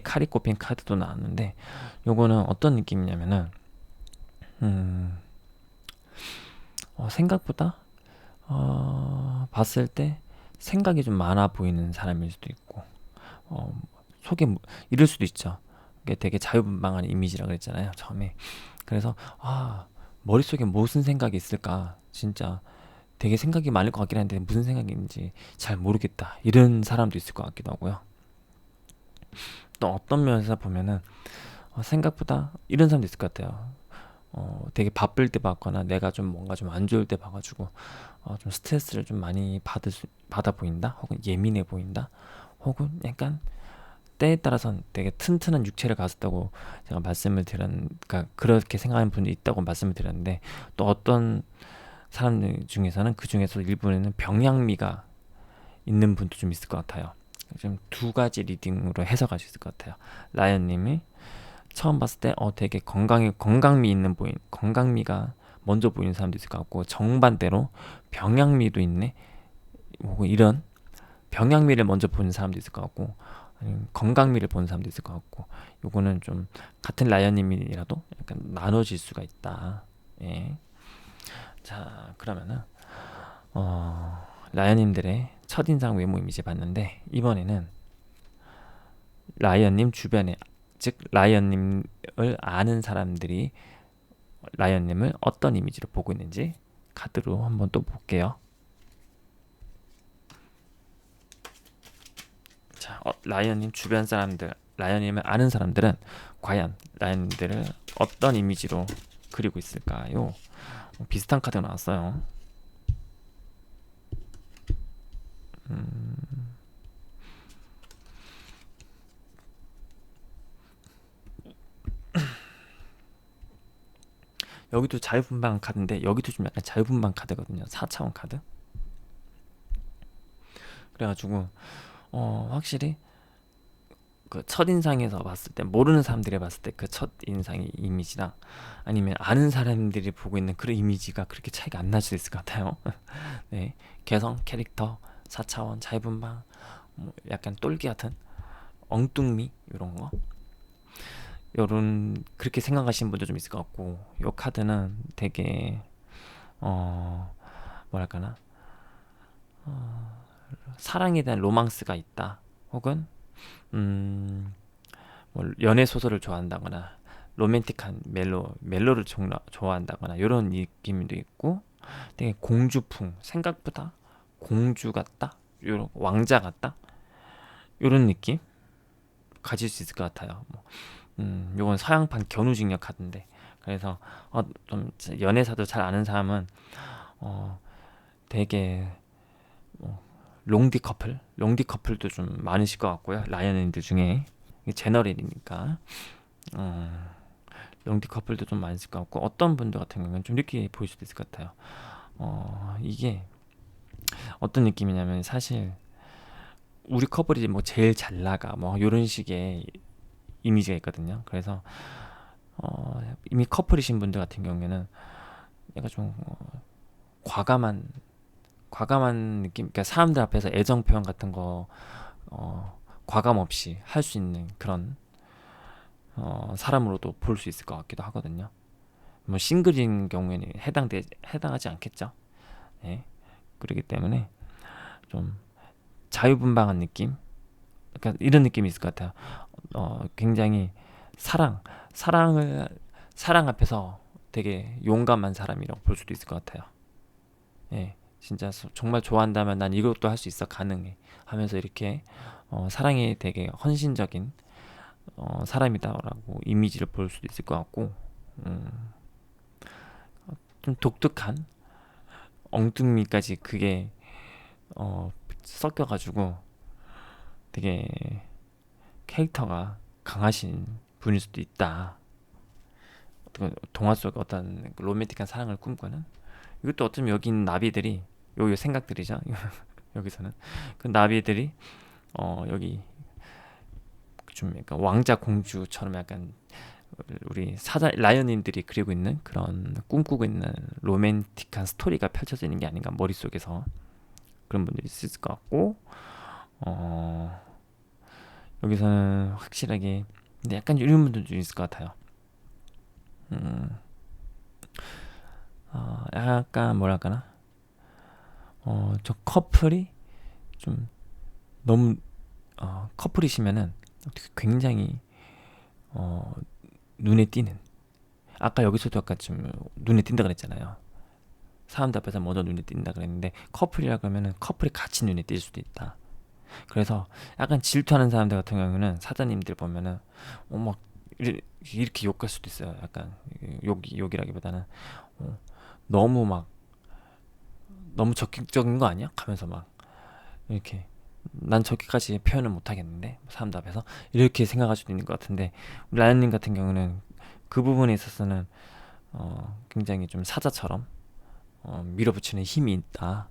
칼이 꼽힌 카드도 나왔는데 요거는 어떤 느낌이냐면은 생각보다 봤을 때 생각이 좀 많아 보이는 사람일 수도 있고 속에 이럴 수도 있죠. 이게 되게 자유분방한 이미지라 그랬잖아요 처음에. 그래서 머릿속에 무슨 생각이 있을까 진짜 되게 생각이 많을 것 같긴 한데 무슨 생각인지 잘 모르겠다 이런 사람도 있을 것 같기도 하고요. 또 어떤 면에서 보면은 생각보다 이런 사람도 있을 것 같아요. 되게 바쁠 때 봤거나 내가 좀 뭔가 좀 안 좋을 때 봐가지고 좀 스트레스를 좀 많이 받아 보인다 혹은 예민해 보인다 혹은 약간 때에 따라서는 되게 튼튼한 육체를 가졌다고 제가 말씀을 그러니까 그렇게 생각하는 분이 있다고 말씀을 드렸는데, 또 어떤 사람들 중에서는 그 중에서 일부에는 병양미가 있는 분도 좀 있을 것 같아요. 좀 두 가지 리딩으로 해석할 수 있을 것 같아요. 라이언님이 처음 봤을 때 되게 건강미 있는 건강미가 먼저 보이는 사람도 있을 것 같고, 정반대로 병양미도 있네, 혹은 이런 병양미를 먼저 보는 사람도 있을 것 같고, 아니면 건강미를 보는 사람도 있을 것 같고, 요거는 좀 같은 라이언님이라도 약간 나눠질 수가 있다. 예. 자, 그러면은 라이언님들의 첫인상 외모 이미지 봤는데, 이번에는 라이언님 주변에, 즉 라이언님을 아는 사람들이 라이언님을 어떤 이미지로 보고 있는지 카드로 한번 또 볼게요. 자, 라이언님 주변 사람들, 라이언님을 아는 사람들은 과연 라이언님들을 어떤 이미지로 그리고 있을까요? 비슷한 카드가 나왔어요. 여기도 자유분방 카드인데, 여기도 좀 약간 자유분방 카드거든요. 4차원 카드. 그래가지고 확실히 그 첫인상에서 봤을 때, 모르는 사람들이 봤을 때 그 첫인상의 이미지랑 아니면 아는 사람들이 보고 있는 그런 이미지가 그렇게 차이가 안 날 수 있을 것 같아요. 네, 개성, 캐릭터, 4차원, 자유분방, 뭐 약간 똘기 같은 엉뚱미, 이런 거, 요런 그렇게 생각하시는 분도 좀 있을 것 같고, 요 카드는 되게 뭐랄까나, 사랑에 대한 로망스가 있다, 혹은 뭐 연애 소설을 좋아한다거나 로맨틱한 멜로를 좋아한다거나 이런 느낌도 있고, 되게 공주풍, 생각보다 공주 같다, 요런 왕자 같다, 요런 느낌 가질 수 있을 것 같아요. 요건 서양판 견우직녀 카드인데, 그래서 좀 연애사도 잘 아는 사람은 되게 롱디 커플도 좀 많으실 것 같고요. 라이언님들 중에 제너럴이니까 롱디 커플도 좀 많으실 것 같고, 어떤 분들 같은 경우는 좀 이렇게 보일 수도 있을 것 같아요. 이게 어떤 느낌이냐면, 사실 우리 커플이 뭐 제일 잘 나가, 뭐 이런 식의 이미지가 있거든요. 그래서 이미 커플이신 분들 같은 경우에는 약간 좀 과감한 느낌, 그러니까 사람들 앞에서 애정 표현 같은 거 과감 없이 할 수 있는 그런 사람으로도 볼 수 있을 것 같기도 하거든요. 뭐 싱글인 경우에는 해당하지 않겠죠. 예. 그렇기 때문에 좀 자유분방한 느낌, 그러니까 이런 느낌이 있을 것 같아요. 굉장히 사랑 앞에서 되게 용감한 사람이라고 볼 수도 있을 것 같아요. 예, 진짜 정말 좋아한다면 난 이것도 할 수 있어, 가능해 하면서 이렇게 사랑에 되게 헌신적인 사람이다라고 이미지를 볼 수도 있을 것 같고, 음, 좀 독특한 엉뚱미까지 그게 섞여가지고 되게 캐릭터가 강하신 분일 수도 있다. 동화 속 어떤 로맨틱한 사랑을 꿈꾸는, 이것도 어쩌면 여기 있는 나비들이, 요 생각들이죠. 여기서는 그 나비들이 여기 좀 약간 왕자 공주처럼 약간 우리 사자 라이언님들이 그리고 있는 그런, 꿈꾸고 있는 로맨틱한 스토리가 펼쳐지는 게 아닌가, 머릿속에서. 그런 분들이 있을 것 같고, 여기서는 확실하게, 근데 약간 이런 분들도 있을 것 같아요. 약간 뭐랄까나, 저 커플이 좀 너무 커플이시면은 굉장히 눈에 띄는, 아까 여기서도 아까 좀 눈에 띈다 그랬잖아요. 사람들 앞에서 먼저 눈에 띈다 그랬는데, 커플이라 그러면은 커플이 같이 눈에 띌 수도 있다. 그래서 약간 질투하는 사람들 같은 경우는 사자님들 보면은 막 이렇게 욕할 수도 있어요. 약간 욕이라기보다는 어, 너무 적극적인 거 아니야? 하면서 막 이렇게 난 저기까지 표현을 못 하겠는데 사람들 앞에서 이렇게 생각할 수도 있는 것 같은데 우리 라연님 같은 경우는 그 부분에 있어서는 굉장히 좀 사자처럼 밀어붙이는 힘이 있다.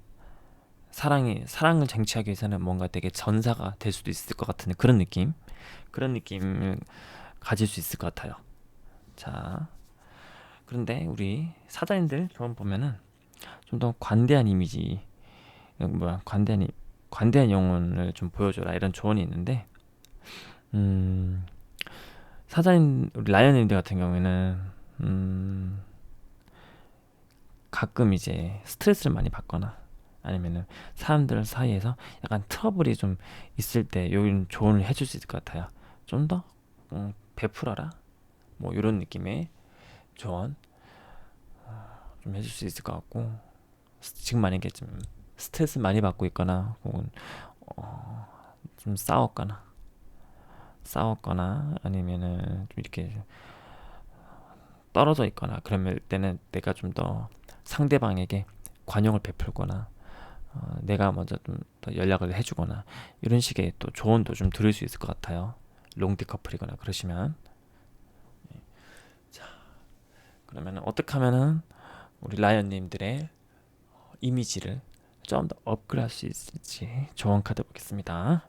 사랑을 쟁취하기 위해서는 뭔가 되게 전사가 될 수도 있을 것 같은 그런 느낌을 가질 수 있을 것 같아요. 자, 그런데 우리 사자님들 조금 보면은 좀 더 관대한 이미지, 관대한 영혼을 좀 보여줘라 이런 조언이 있는데, 음, 우리 라이언님들 같은 경우에는 가끔 이제 스트레스를 많이 받거나 아니면은 사람들 사이에서 약간 트러블이 좀 있을 때 요런 조언을 해줄 수 있을 것 같아요. 좀 더 베풀어라, 뭐 이런 느낌의 조언 좀 해줄 수 있을 것 같고, 지금 만약에 좀 스트레스 많이 받고 있거나 혹은 좀 싸웠거나 아니면은 좀 이렇게 떨어져 있거나 그러면 때는 내가 좀 더 상대방에게 관용을 베풀거나 내가 먼저 좀 더 연락을 해주거나 이런 식의 또 조언도 좀 들을 수 있을 것 같아요. 롱디 커플이거나 그러시면. 자, 그러면 어떻게 하면은 우리 라이언님들의 이미지를 좀 더 업그레이드할 수 있을지 조언 카드 보겠습니다.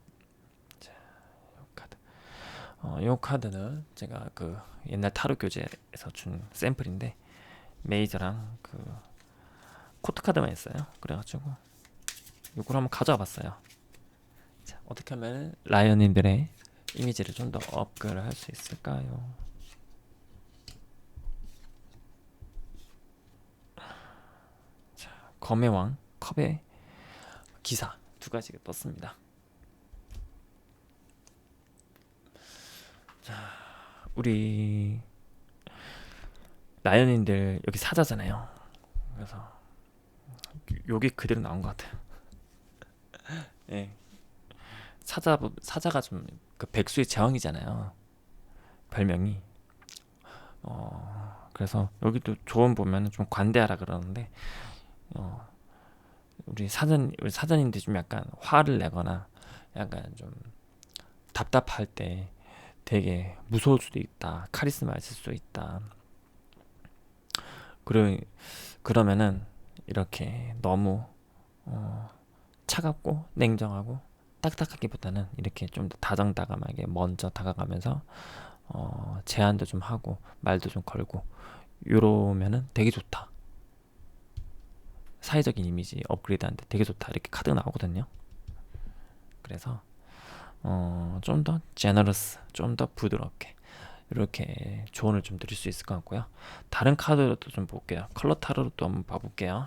자, 이 카드. 이 카드는 제가 그 옛날 타로 교재에서 준 샘플인데 메이저랑 그 코트 카드만 있어요. 그래가지고 이걸 한번 가져와 봤어요. 자, 어떻게 하면 라이언님들의 이미지를 좀 더 업그레이드 할 수 있을까요? 자, 검의 왕, 컵의 기사 두 가지가 떴습니다. 자, 우리 라이언님들 여기 사자잖아요. 그래서 여기 그대로 나온 것 같아요. 예, 사자가 좀 그 백수의 제왕이잖아요. 별명이. 그래서 여기도 조언 보면은 좀 관대하라 그러는데 어, 우리 사장님들이 좀 약간 화를 내거나 약간 좀 답답할 때 되게 무서울 수도 있다. 카리스마 있을 수도 있다. 그러면은 이렇게 너무 차갑고 냉정하고 딱딱하기보다는 이렇게 좀 더 다정다감하게 먼저 다가가면서 제안도 좀 하고 말도 좀 걸고 요러면은 되게 좋다. 사회적인 이미지 업그레이드하는데 되게 좋다. 이렇게 카드가 나오거든요. 그래서 좀 더 제너러스, 좀 더 부드럽게 이렇게 조언을 좀 드릴 수 있을 것 같고요. 다른 카드로도 좀 볼게요. 컬러 타로도 한번 봐볼게요.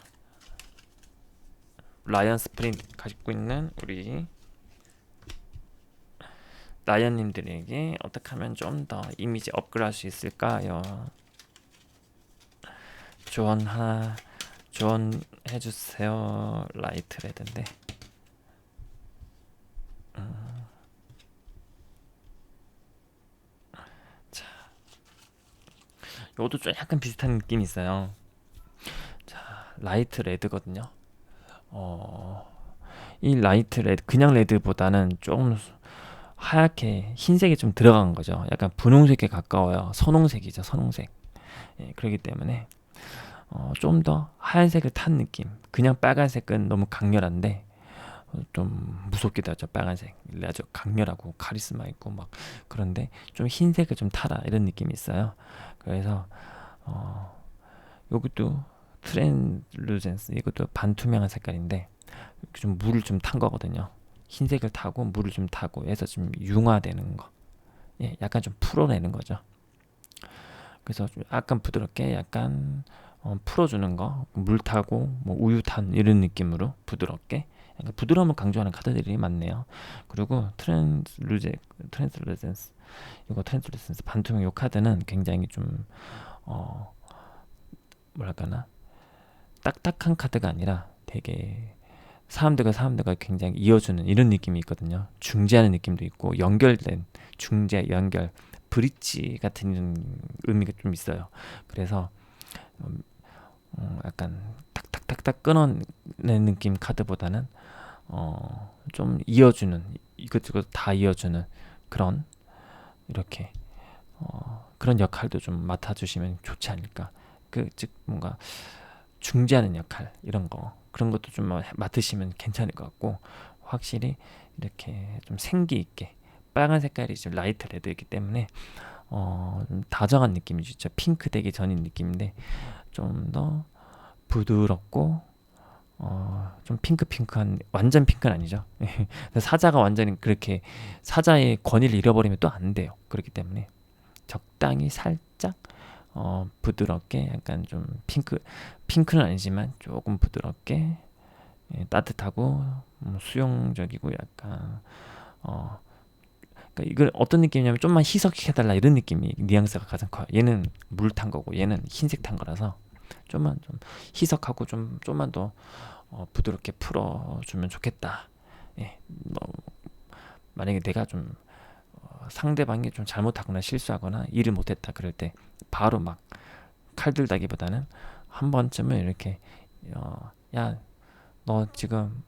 라이언 스프링 가지고 있는 우리 라이언님들에게 어떻게 하면 좀 더 이미지 업그레이드 할 수 있을까요? 조언 해주세요. 라이트 레드인데 자, 이것도 좀 약간 비슷한 느낌이 있어요. 자, 라이트 레드거든요. 이 라이트 레드 그냥 레드보다는 좀 하얗게 흰색이 좀 들어간 거죠. 약간 분홍색에 가까워요. 선홍색이죠, 선홍색. 예, 그렇기 때문에 좀 더 하얀색을 탄 느낌. 그냥 빨간색은 너무 강렬한데 좀 무섭기도 하죠. 빨간색 아주 강렬하고 카리스마 있고 막 그런데 좀 흰색을 좀 타라 이런 느낌이 있어요. 그래서 여기도 트랜스루젠스 이것도 반투명한 색깔인데 좀 물을 좀 탄 거거든요. 흰색을 타고 물을 좀 타고 해서 좀 융화되는 거. 예, 약간 좀 풀어내는 거죠. 그래서 좀 약간 부드럽게 약간 풀어주는 거, 물 타고 뭐 우유 탄 이런 느낌으로 부드럽게 약간 부드러움을 강조하는 카드들이 많네요. 그리고 트랜스루젠스 이거 트랜스루젠스 반투명 이 카드는 굉장히 좀 뭐랄까나 딱딱한 카드가 아니라 되게 사람들과 굉장히 이어주는 이런 느낌이 있거든요. 중재하는 느낌도 있고 연결된 중재, 연결, 브릿지 같은 의미가 좀 있어요. 그래서 약간 탁탁탁탁 끊어내는 느낌 카드보다는 좀 이어주는, 이것저것 다 이어주는 그런, 이렇게 그런 역할도 좀 맡아주시면 좋지 않을까. 즉 뭔가 중재하는 역할, 이런 거, 그런 것도 좀 맡으시면 괜찮을 것 같고, 확실히 이렇게 좀 생기 있게, 빨간 색깔이 좀 라이트 레드이기 때문에 좀 다정한 느낌이죠. 진짜 핑크 되기 전인 느낌인데 좀 더 부드럽고 좀 핑크핑크한, 완전 핑크는 아니죠. 사자가 완전히 그렇게 사자의 권위를 잃어버리면 또 안 돼요. 그렇기 때문에 적당히 살짝 부드럽게, 약간 좀 핑크는 아니지만 조금 부드럽게, 따뜻하고 수용적이고, 약간 그러니까 이걸 어떤 느낌이냐면 좀만 희석해달라, 이런 느낌이, 뉘앙스가 가장 커요. 얘는 물 탄 거고 얘는 흰색 탄 거라서 좀만 좀 희석하고 좀만 더 부드럽게 풀어주면 좋겠다. 예, 만약에 내가 좀 상대방이 좀 잘못하거나 실수하거나 일을 못했다 그럴 때 바로 막 칼 들다기보다는 한 번쯤은 이렇게 야, 너 지금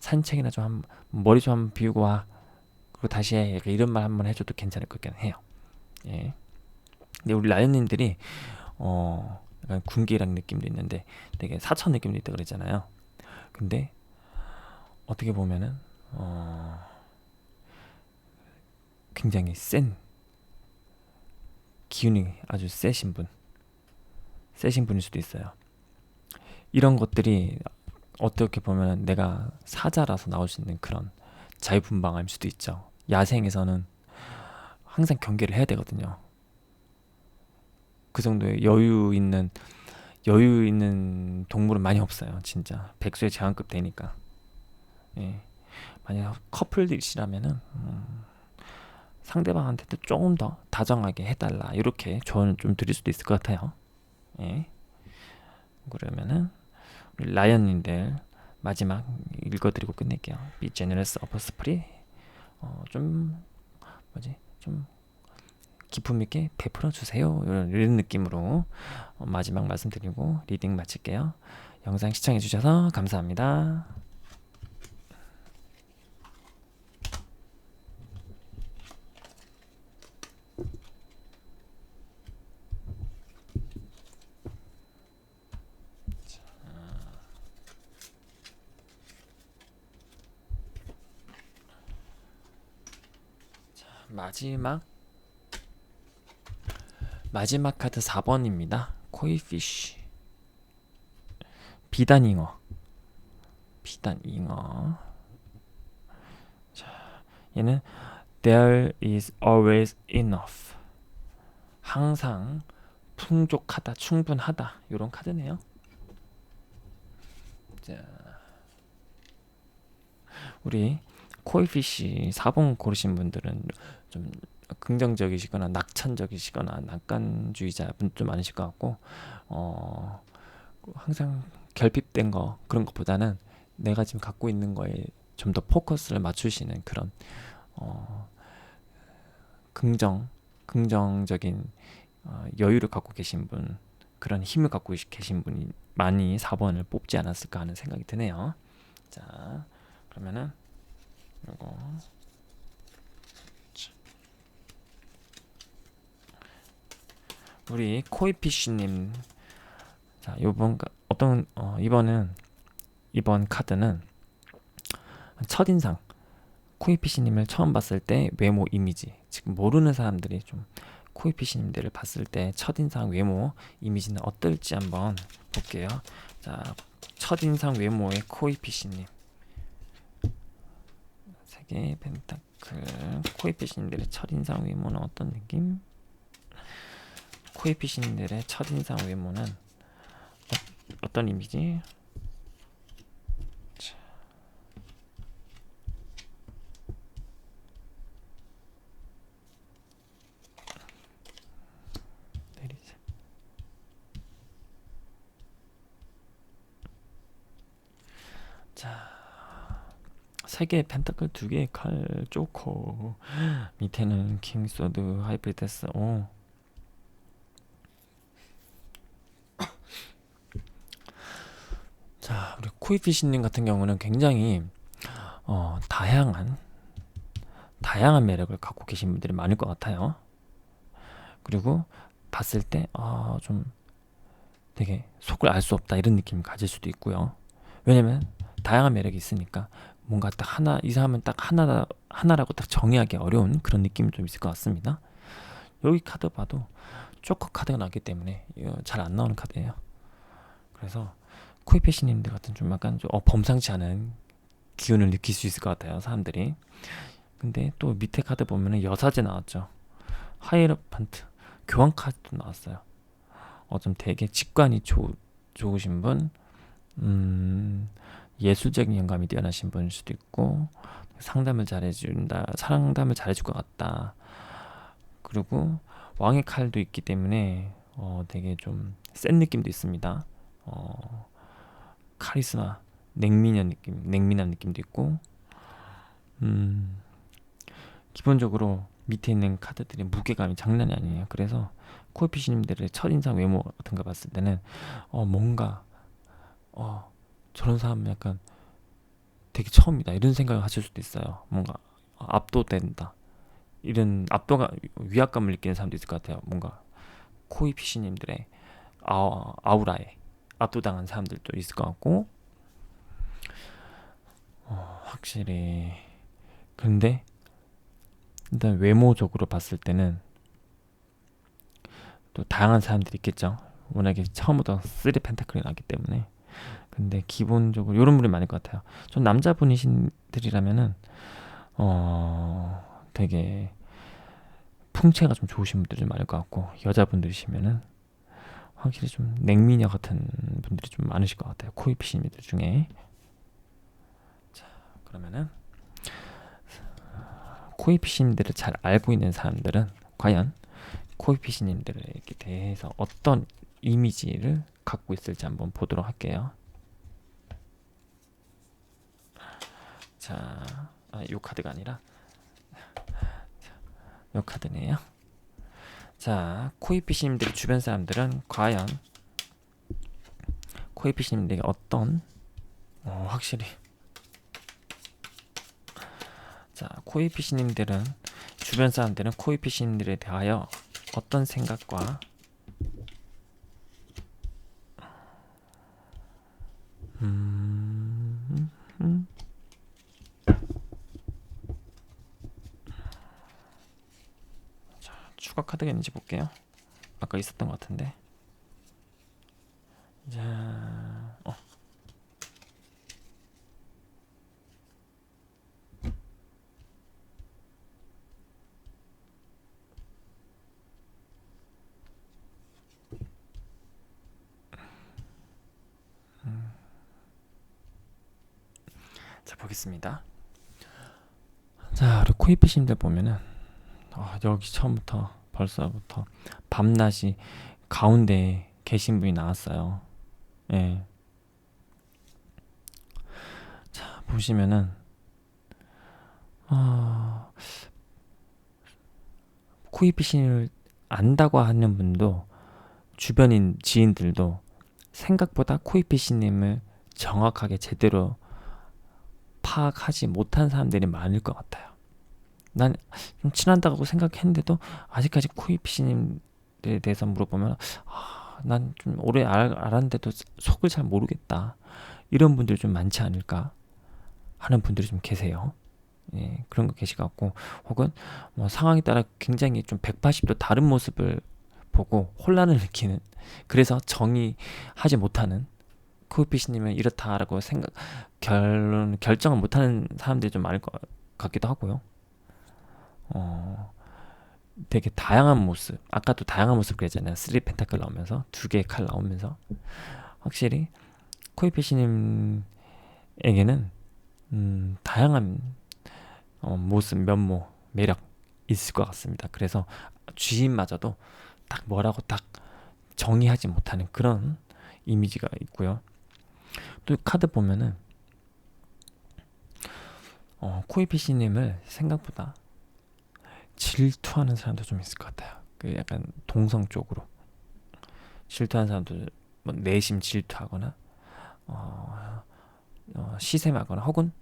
산책이나 좀 머리 좀 한번 비우고 와, 그리고 다시 해, 약간 이런 말 한번 해줘도 괜찮을 것 같긴 해요. 예. 근데 우리 라이언님들이 약간 군기랑 느낌도 있는데 되게 사천 느낌도 있다 그랬잖아요. 근데 어떻게 보면은 굉장히 센, 기운이 아주 세신 분일 수도 있어요. 이런 것들이 어떻게 보면 내가 사자라서 나올 수 있는 그런 자유분방함일 수도 있죠. 야생에서는 항상 경계를 해야 되거든요. 그 정도의 여유 있는 동물은 많이 없어요. 진짜 백수의 제왕급 되니까. 예. 만약 커플들이시라면은 상대방한테도 조금 더 다정하게 해달라, 이렇게 조언을 좀 드릴 수도 있을 것 같아요. 예. 그러면은 우리 라이언님들 마지막 읽어드리고 끝낼게요. Be generous of spirit. 좀 뭐지? 좀 기품 있게 베풀어 주세요. 이런 느낌으로 마지막 말씀드리고 리딩 마칠게요. 영상 시청해 주셔서 감사합니다. 마지막 카드 4번입니다. 코이피쉬. 비단잉어. 자, 얘는 There is always enough. 항상 풍족하다, 충분하다, 이런 카드네요. 자, 우리 코이피쉬 4번 고르신 분들은 좀 긍정적이시거나 낙천적이시거나 낙관주의자 분 좀 많으실 것 같고, 항상 결핍된 거, 그런 것보다는 내가 지금 갖고 있는 거에 좀 더 포커스를 맞추시는 그런 긍정적인 여유를 갖고 계신 분, 그런 힘을 갖고 계신 분이 많이 4번을 뽑지 않았을까 하는 생각이 드네요. 자, 그러면은 요거 우리 코이피쉬님, 자, 이번 카드는 첫인상, 코이피쉬님을 처음 봤을 때 외모 이미지, 지금 모르는 사람들이 좀 코이피쉬님들을 봤을 때 첫인상 외모 이미지는 어떨지 한번 볼게요. 자, 첫인상 외모의 코이피쉬님, 세계 펜타클 코이피쉬님들의 첫인상 외모는 어떤 느낌? 코이피쉬님들의 첫인상 외모는 어떤 이미지? 자, 내리자. 자, 세 개의 펜타클, 두 개의 칼, 조커, 밑에는 킹소드, 하이브리데스. 자, 우리 코이피쉬님 같은 경우는 굉장히 다양한 매력을 갖고 계신 분들이 많을 것 같아요. 그리고 봤을 때 좀 되게 속을 알 수 없다 이런 느낌 가질 수도 있고요. 왜냐면 다양한 매력이 있으니까 뭔가 딱 하나, 이 사람은 딱 하나라고 딱 정의하기 어려운 그런 느낌이 좀 있을 것 같습니다. 여기 카드 봐도 조커 카드가 나왔기 때문에 잘 안 나오는 카드예요. 그래서 코이피시님들 같은 좀 약간 좀 범상치 않은 기운을 느낄 수 있을 것 같아요, 사람들이. 근데 또 밑에 카드 보면은 여사제 나왔죠. 하이에로판트 교환 카드도 나왔어요. 좀 되게 직관이 좋으신 분, 예술적인 영감이 뛰어나신 분일 수도 있고, 상담을 잘해줄 것 같다. 그리고 왕의 칼도 있기 때문에 되게 좀 센 느낌도 있습니다. 카리스마, 냉미한 느낌도 있고, 기본적으로 밑에 있는 카드들의 무게감이 장난이 아니에요. 그래서 코에피시님들의 첫인상 외모 같은 거 봤을 때는 뭔가 저런 사람 약간 되게 처음이다 이런 생각을 하실 수도 있어요. 뭔가 압도된다 이런 위압감을 느끼는 사람도 있을 것 같아요. 뭔가 코이피시님들의 아우라에 압도당한 사람들도 있을 것 같고, 확실히. 근데 일단 외모적으로 봤을 때는 또 다양한 사람들이 있겠죠. 워낙에 처음부터 3 펜타클이 나기 때문에. 근데 기본적으로 이런 분이 많을 것 같아요. 전 남자분이신들이라면은 되게 풍채가 좀 좋으신 분들이 좀 많을 것 같고, 여자분들이시면은 확실히 좀 냉미녀 같은 분들이 좀 많으실 것 같아요. 코이피시님들 중에. 자, 그러면은 코이피시님들을 잘 알고 있는 사람들은 과연 코이피시님들에 대해서 어떤 이미지를 갖고 있을지 한번 보도록 할게요. 자, 이 카드가 아니라 이 카드네요. 자, 코이피시님들의 주변 사람들은 과연 코이피시님들에게 어떤 확실히. 자, 코이피시님들은 주변 사람들은 코이피시님들에 대하여 어떤 생각과 자, 추가 카드가 있는지 볼게요. 아까 있었던 것 같은데. 자, 자, 보겠습니다. 자, 우리 코이피시님들 보면은 여기 벌써부터 밤낮이 가운데 계신 분이 나왔어요. 예. 자, 보시면은 코이피신을 안다고 하는 분도, 주변인 지인들도 생각보다 코이피시님을 정확하게 제대로 파악하지 못한 사람들이 많을 것 같아요. 난 좀 친하다고 생각했는데도 아직까지 코이피시님에 대해서 물어보면 난 좀 오래 알았는데도 속을 잘 모르겠다, 이런 분들이 좀 많지 않을까 하는 분들이 좀 계세요. 예, 그런 거 계실 것 같고, 혹은 뭐 상황에 따라 굉장히 좀 180도 다른 모습을 보고 혼란을 느끼는, 그래서 정의하지 못하는, 코이피시님은 이렇다라고 결정을 못하는 사람들이 좀 많을 것 같기도 하고요. 되게 다양한 모습, 아까도 다양한 모습 그랬잖아요. 3 펜타클 나오면서 2개의 칼 나오면서 확실히 코이피시님에게는 다양한 모습, 면모, 매력 있을 것 같습니다. 그래서 주인마저도 딱 뭐라고 딱 정의하지 못하는 그런 이미지가 있고요. 또 카드 보면은 코이피시님을 생각보다 질투하는 사람도 좀 있을 것 같아요. 그 약간 동성 쪽으로 질투하는 사람도, 뭐 내심 질투하거나 시샘하거나, 혹은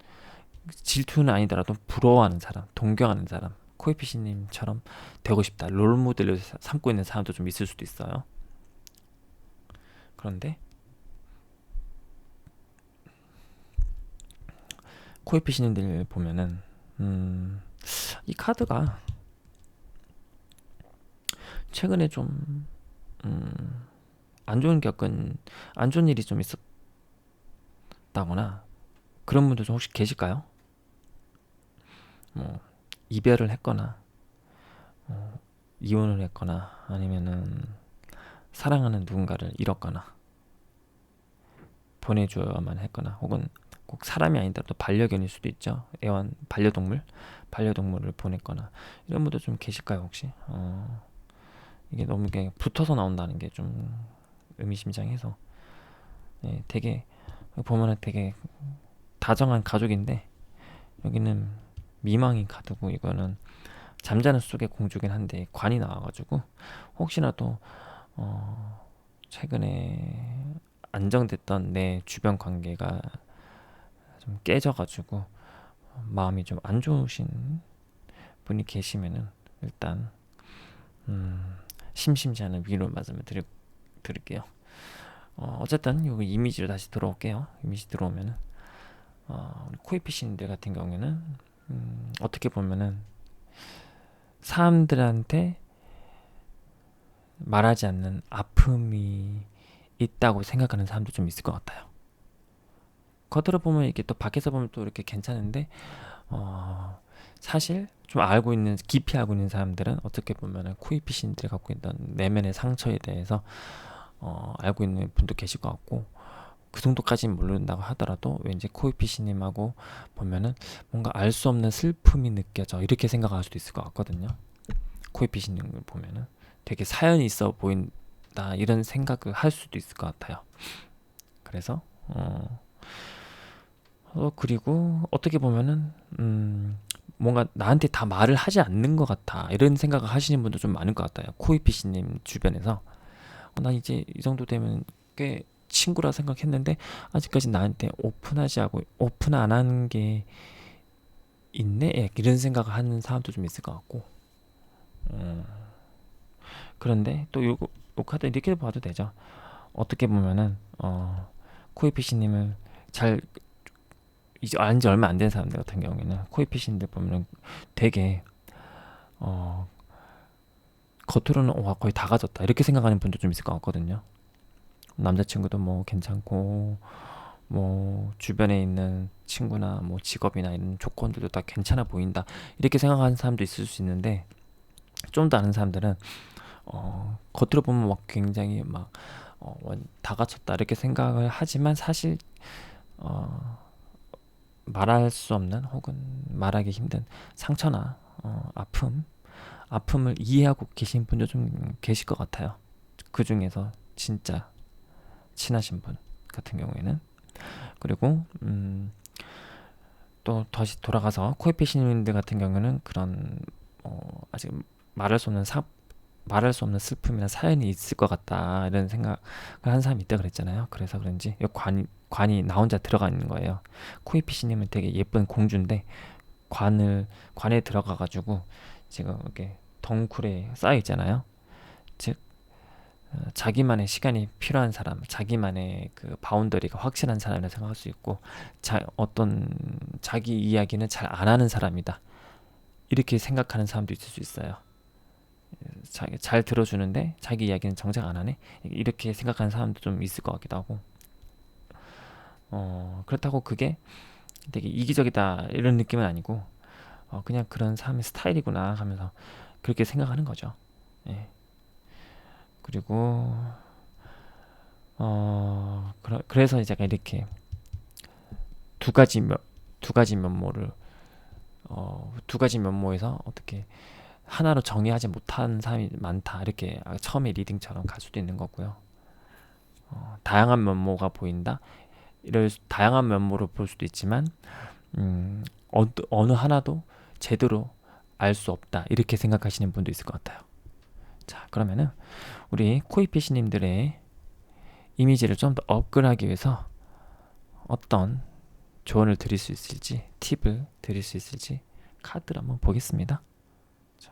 질투는 아니더라도 부러워하는 사람, 동경하는 사람, 코이피시님처럼 되고 싶다, 롤모델을 삼고 있는 사람도 좀 있을 수도 있어요. 그런데 코이피시님들 보면은 이 카드가 최근에 좀 안 좋은 일이 좀 있었다거나 그런 분들 좀 혹시 계실까요? 뭐 이별을 했거나 이혼을 했거나 아니면은 사랑하는 누군가를 잃었거나 보내줘야만 했거나 혹은 꼭 사람이 아니더라도 반려견일 수도 있죠. 애완 반려동물을 보냈거나 이런 분들 좀 계실까요 혹시? 이게 너무 그냥 붙어서 나온다는 게 좀 의미심장해서 예, 되게 보면은 되게 다정한 가족인데 여기는 미망인 카드고 이거는 잠자는 숲속의 공주긴 한데 관이 나와가지고 혹시라도 최근에 안정됐던 내 주변 관계가 좀 깨져가지고 마음이 좀 안 좋으신 분이 계시면은 일단 심심지 않은 위로 말씀을 드릴게요. 어쨌든 이 이미지로 다시 들어올게요. 이미지 들어오면은 우리 코이피신들 같은 경우에는 어떻게 보면은 사람들한테 말하지 않는 아픔이 있다고 생각하는 사람도 좀 있을 것 같아요. 겉으로 보면 이게 또 밖에서 보면 또 이렇게 괜찮은데 사실 좀 깊이 알고 있는 사람들은 어떻게 보면은 코이피신들이 갖고 있던 내면의 상처에 대해서 알고 있는 분도 계실 것 같고 그 정도까지는 모른다고 하더라도 왠지 코이피시님하고 보면은 뭔가 알 수 없는 슬픔이 느껴져 이렇게 생각할 수도 있을 것 같거든요. 코이피시님을 보면은 되게 사연이 있어 보인다 이런 생각을 할 수도 있을 것 같아요. 그래서 그리고 어떻게 보면은 뭔가 나한테 다 말을 하지 않는 것 같아 이런 생각을 하시는 분도 좀 많을 것 같아요. 코이피시님 주변에서 난 이제 이 정도 되면 꽤 친구라 생각했는데 아직까지 나한테 오픈 안 하는 게 있네? 이런 생각을 하는 사람도 좀 있을 것 같고 그런데 또 요 카드 이렇게 봐도 되죠. 어떻게 보면은 코이피시님을 잘 이제 안지 얼마 안 된 사람들 같은 경우에는 코이피시님들 보면은 되게 겉으로는 와 거의 다 가졌다 이렇게 생각하는 분도 좀 있을 것 같거든요. 남자친구도 뭐 괜찮고 뭐 주변에 있는 친구나 뭐 직업이나 이런 조건들도 다 괜찮아 보인다 이렇게 생각하는 사람도 있을 수 있는데 좀 더 아는 사람들은 겉으로 보면 막 굉장히 막 다 갖췄다 이렇게 생각을 하지만 사실 말할 수 없는 혹은 말하기 힘든 상처나 아픔을 이해하고 계신 분도 좀 계실 것 같아요. 그 중에서 진짜 친하신 분 같은 경우에는 그리고 또 다시 돌아가서 코에피시님들 같은 경우는 그런 아직 말할 수 없는 슬픔이나 사연이 있을 것 같다 이런 생각을 한 사람이 있다 그랬잖아요. 그래서 그런지 관이 나 혼자 들어가 있는 거예요. 코에피시님은 되게 예쁜 공주인데 관에 들어가가지고 지금 이렇게 덩굴에 쌓여 있잖아요. 즉 자기만의 시간이 필요한 사람, 자기만의 그 바운더리가 확실한 사람이라 생각할 수 있고, 어떤 자기 이야기는 잘 안 하는 사람이다. 이렇게 생각하는 사람도 있을 수 있어요. 잘 들어주는데 자기 이야기는 정작 안 하네? 이렇게 생각하는 사람도 좀 있을 것 같기도 하고, 그렇다고 그게 되게 이기적이다 이런 느낌은 아니고, 그냥 그런 사람의 스타일이구나 하면서 그렇게 생각하는 거죠. 예. 그리고 그래서 이제 이렇게 두 가지 면모를 두 가지 면모에서 어떻게 하나로 정의하지 못한 사람이 많다 이렇게 처음에 리딩처럼 갈 수도 있는 거고요. 다양한 면모가 보인다. 이럴 다양한 면모를 볼 수도 있지만 어느 하나도 제대로 알 수 없다 이렇게 생각하시는 분도 있을 것 같아요. 자, 그러면은 우리 코이피시님들의 이미지를 좀 더 업그레이드하기 위해서 어떤 조언을 드릴 수 있을지, 팁을 드릴 수 있을지 카드를 한번 보겠습니다. 자,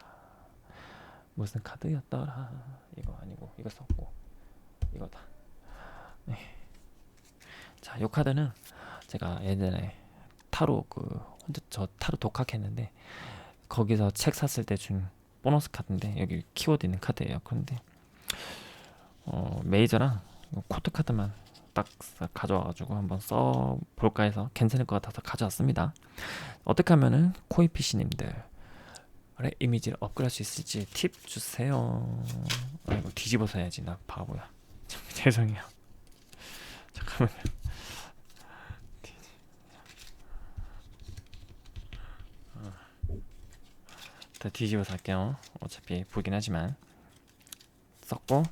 무슨 카드였더라? 이거 아니고 이거 썼고 이거다. 네. 자, 이 카드는 제가 예전에 타로 혼자 저 타로 독학했는데 거기서 책 샀을 때 준 보너스 카드인데 여기 키워드 있는 카드예요. 그런데 메이저랑 코트 카드만 딱 가져와가지고 한번 써볼까 해서 괜찮을 것 같아서 가져왔습니다. 어떻게 하면은 코이피시님들의 이미지를 업그레이드할 수 있을지 팁 주세요. 이거 뒤집어서 해야지. 나 바보야. 죄송해요. 잠깐만요. 다 뒤집어서 할게요. 어차피 보긴 하지만 썼고,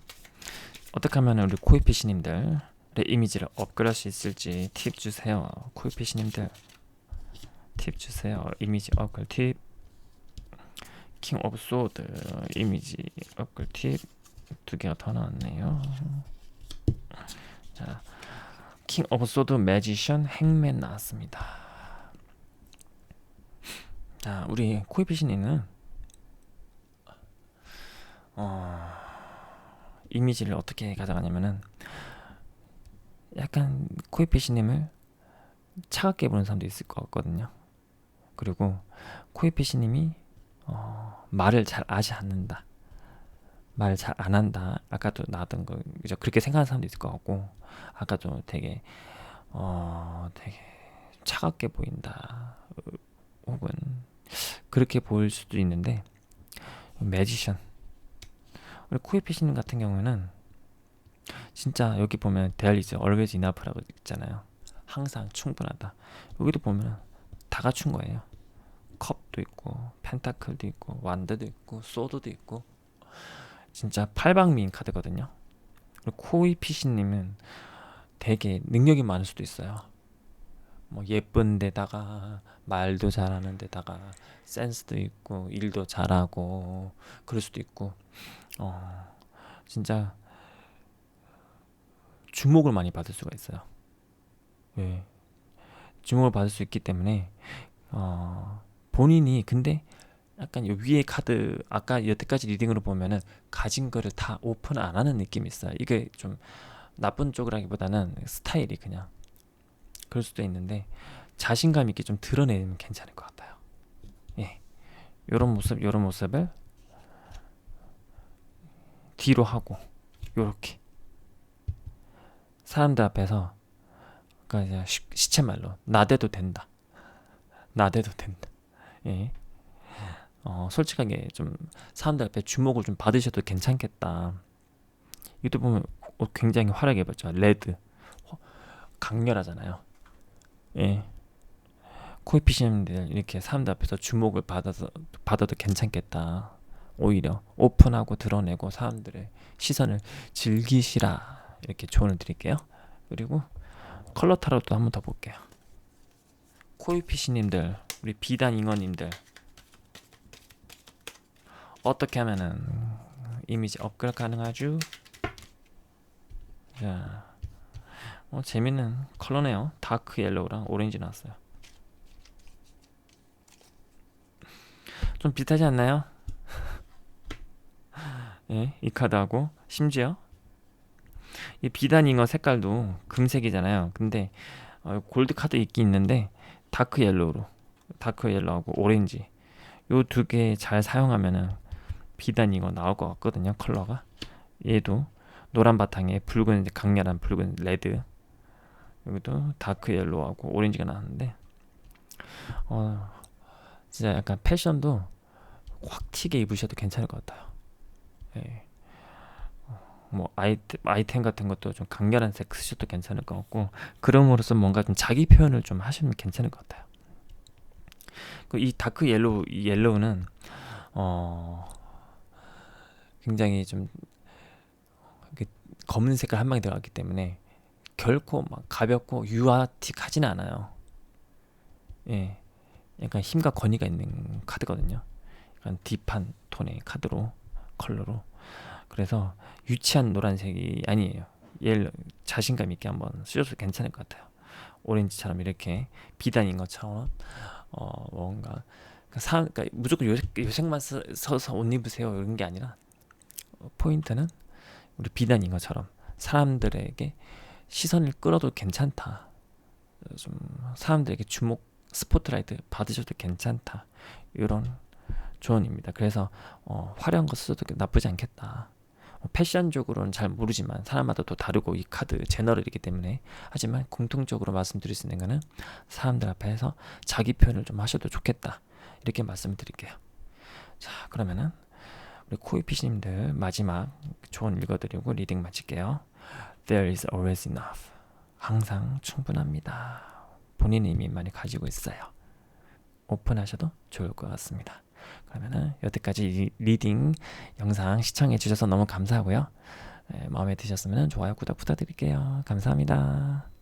어떻게 하면 우리 코이피시님들의 이미지를 업그레이드할 수 있을지 팁 주세요. 코이피시님들 팁 주세요. 이미지 업그레이드 팁. 킹 오브 소드 이미지 업그레이드 팁. 두 개가 더 나왔네요. 자, 킹 오브 소드 매지션 행맨 나왔습니다. 자, 우리 코이피시님은 이미지를 어떻게 가져가냐면은 약간 코이피시님을 차갑게 보는 사람도 있을 것 같거든요. 그리고 코이피시님이 말을 잘 하지 않는다, 말 잘 안 한다, 아까도 나왔던 거 그죠? 그렇게 생각하는 사람도 있을 것 같고, 아까도 되게 차갑게 보인다, 혹은 그렇게 보일 수도 있는데, 매지션 우리 코이피시님 같은 경우에는 진짜 여기 보면 there is always enough라고 있잖아요. 항상 충분하다. 여기도 보면 다 갖춘 거예요. 컵도 있고 펜타클도 있고 완드도 있고 소드도 있고, 진짜 팔방미인 카드거든요. 그리고 코이피시님은 되게 능력이 많을 수도 있어요. 뭐 예쁜 데다가 말도 잘하는 데다가 센스도 있고 일도 잘하고 그럴 수도 있고, 진짜 주목을 많이 받을 수가 있어요. 예. 주목을 받을 수 있기 때문에 본인이 근데 약간 요 위에 카드 아까 여태까지 리딩으로 보면은 가진 거를 다 오픈 안 하는 느낌이 있어요. 이게 좀 나쁜 쪽이라기보다는 스타일이 그냥 그럴 수도 있는데, 자신감 있게 좀 드러내면 괜찮을 것 같아요. 예. 요런 모습을 뒤로 하고 요렇게 사람들 앞에서, 그러니까 시체말로 나대도 된다. 나대도 된다. 예. 솔직하게 좀 사람들 앞에 주목을 좀 받으셔도 괜찮겠다. 이것도 보면 옷 굉장히 화려하게 입었죠. 레드. 강렬하잖아요. 예. 코이피시님들 이렇게 사람들 앞에서 주목을 받아도 괜찮겠다. 오히려 오픈하고 드러내고 사람들의 시선을 즐기시라, 이렇게 조언을 드릴게요. 그리고 컬러 타로도 한번 더 볼게요. 코이피시님들, 우리 비단 잉어님들 어떻게 하면은 이미지 업그레이드 가능하죠? 자, 재밌는 컬러네요. 다크 옐로우랑 오렌지 나왔어요. 좀 비슷하지 않나요? 예, 이 카드하고 심지어 이 비단 잉어 색깔도 금색이잖아요. 근데 골드 카드 있긴 있는데 다크 옐로우하고 오렌지 요 두 개 잘 사용하면은 비단 잉어 나올 것 같거든요. 컬러가 얘도 노란 바탕에 붉은, 강렬한 붉은 레드, 여기도 다크 옐로우하고 오렌지가 나왔는데 진짜 약간 패션도 확 튀게 입으셔도 괜찮을 것 같아요. 예. 뭐 아이템 같은 것도 좀 강렬한 색 쓰셔도 괜찮을 것 같고, 그럼으로써 뭔가 좀 자기 표현을 좀 하시면 괜찮을 것 같아요. 이 다크 옐로우는 굉장히 좀 검은 색깔 한 방에 들어갔기 때문에 결코 막 가볍고 유아틱하지는 않아요. 예, 약간 힘과 권위가 있는 카드거든요. 약간 딥한 톤의 컬러로. 그래서 유치한 노란색이 아니에요. 얘를 자신감 있게 한번 쓰셔도 괜찮을 것 같아요. 오렌지처럼 이렇게 비단인 것처럼 뭔가 그러니까 무조건 요색만 서서 옷 입으세요 이런 게 아니라 포인트는 우리 비단인 것처럼 사람들에게 시선을 끌어도 괜찮다. 좀 사람들에게 주목 스포트라이트 받으셔도 괜찮다. 이런 조언입니다. 그래서 화려한 거 써도 나쁘지 않겠다. 패션적으로는 잘 모르지만 사람마다 또 다르고 이 카드 제너럴이기 때문에 하지만 공통적으로 말씀드릴 수 있는 거는 사람들 앞에서 자기 표현을 좀 하셔도 좋겠다. 이렇게 말씀을 드릴게요. 자, 그러면은 우리 코이피시님들 마지막 조언 읽어드리고 리딩 마칠게요. There is always enough. 항상 충분합니다. 본인이 이미 많이 가지고 있어요. 오픈하셔도 좋을 것 같습니다. 그러면은 여태까지 리딩 영상 시청해 주셔서 너무 감사하고요. 마음에 드셨으면 좋아요, 구독 부탁드릴게요. 감사합니다.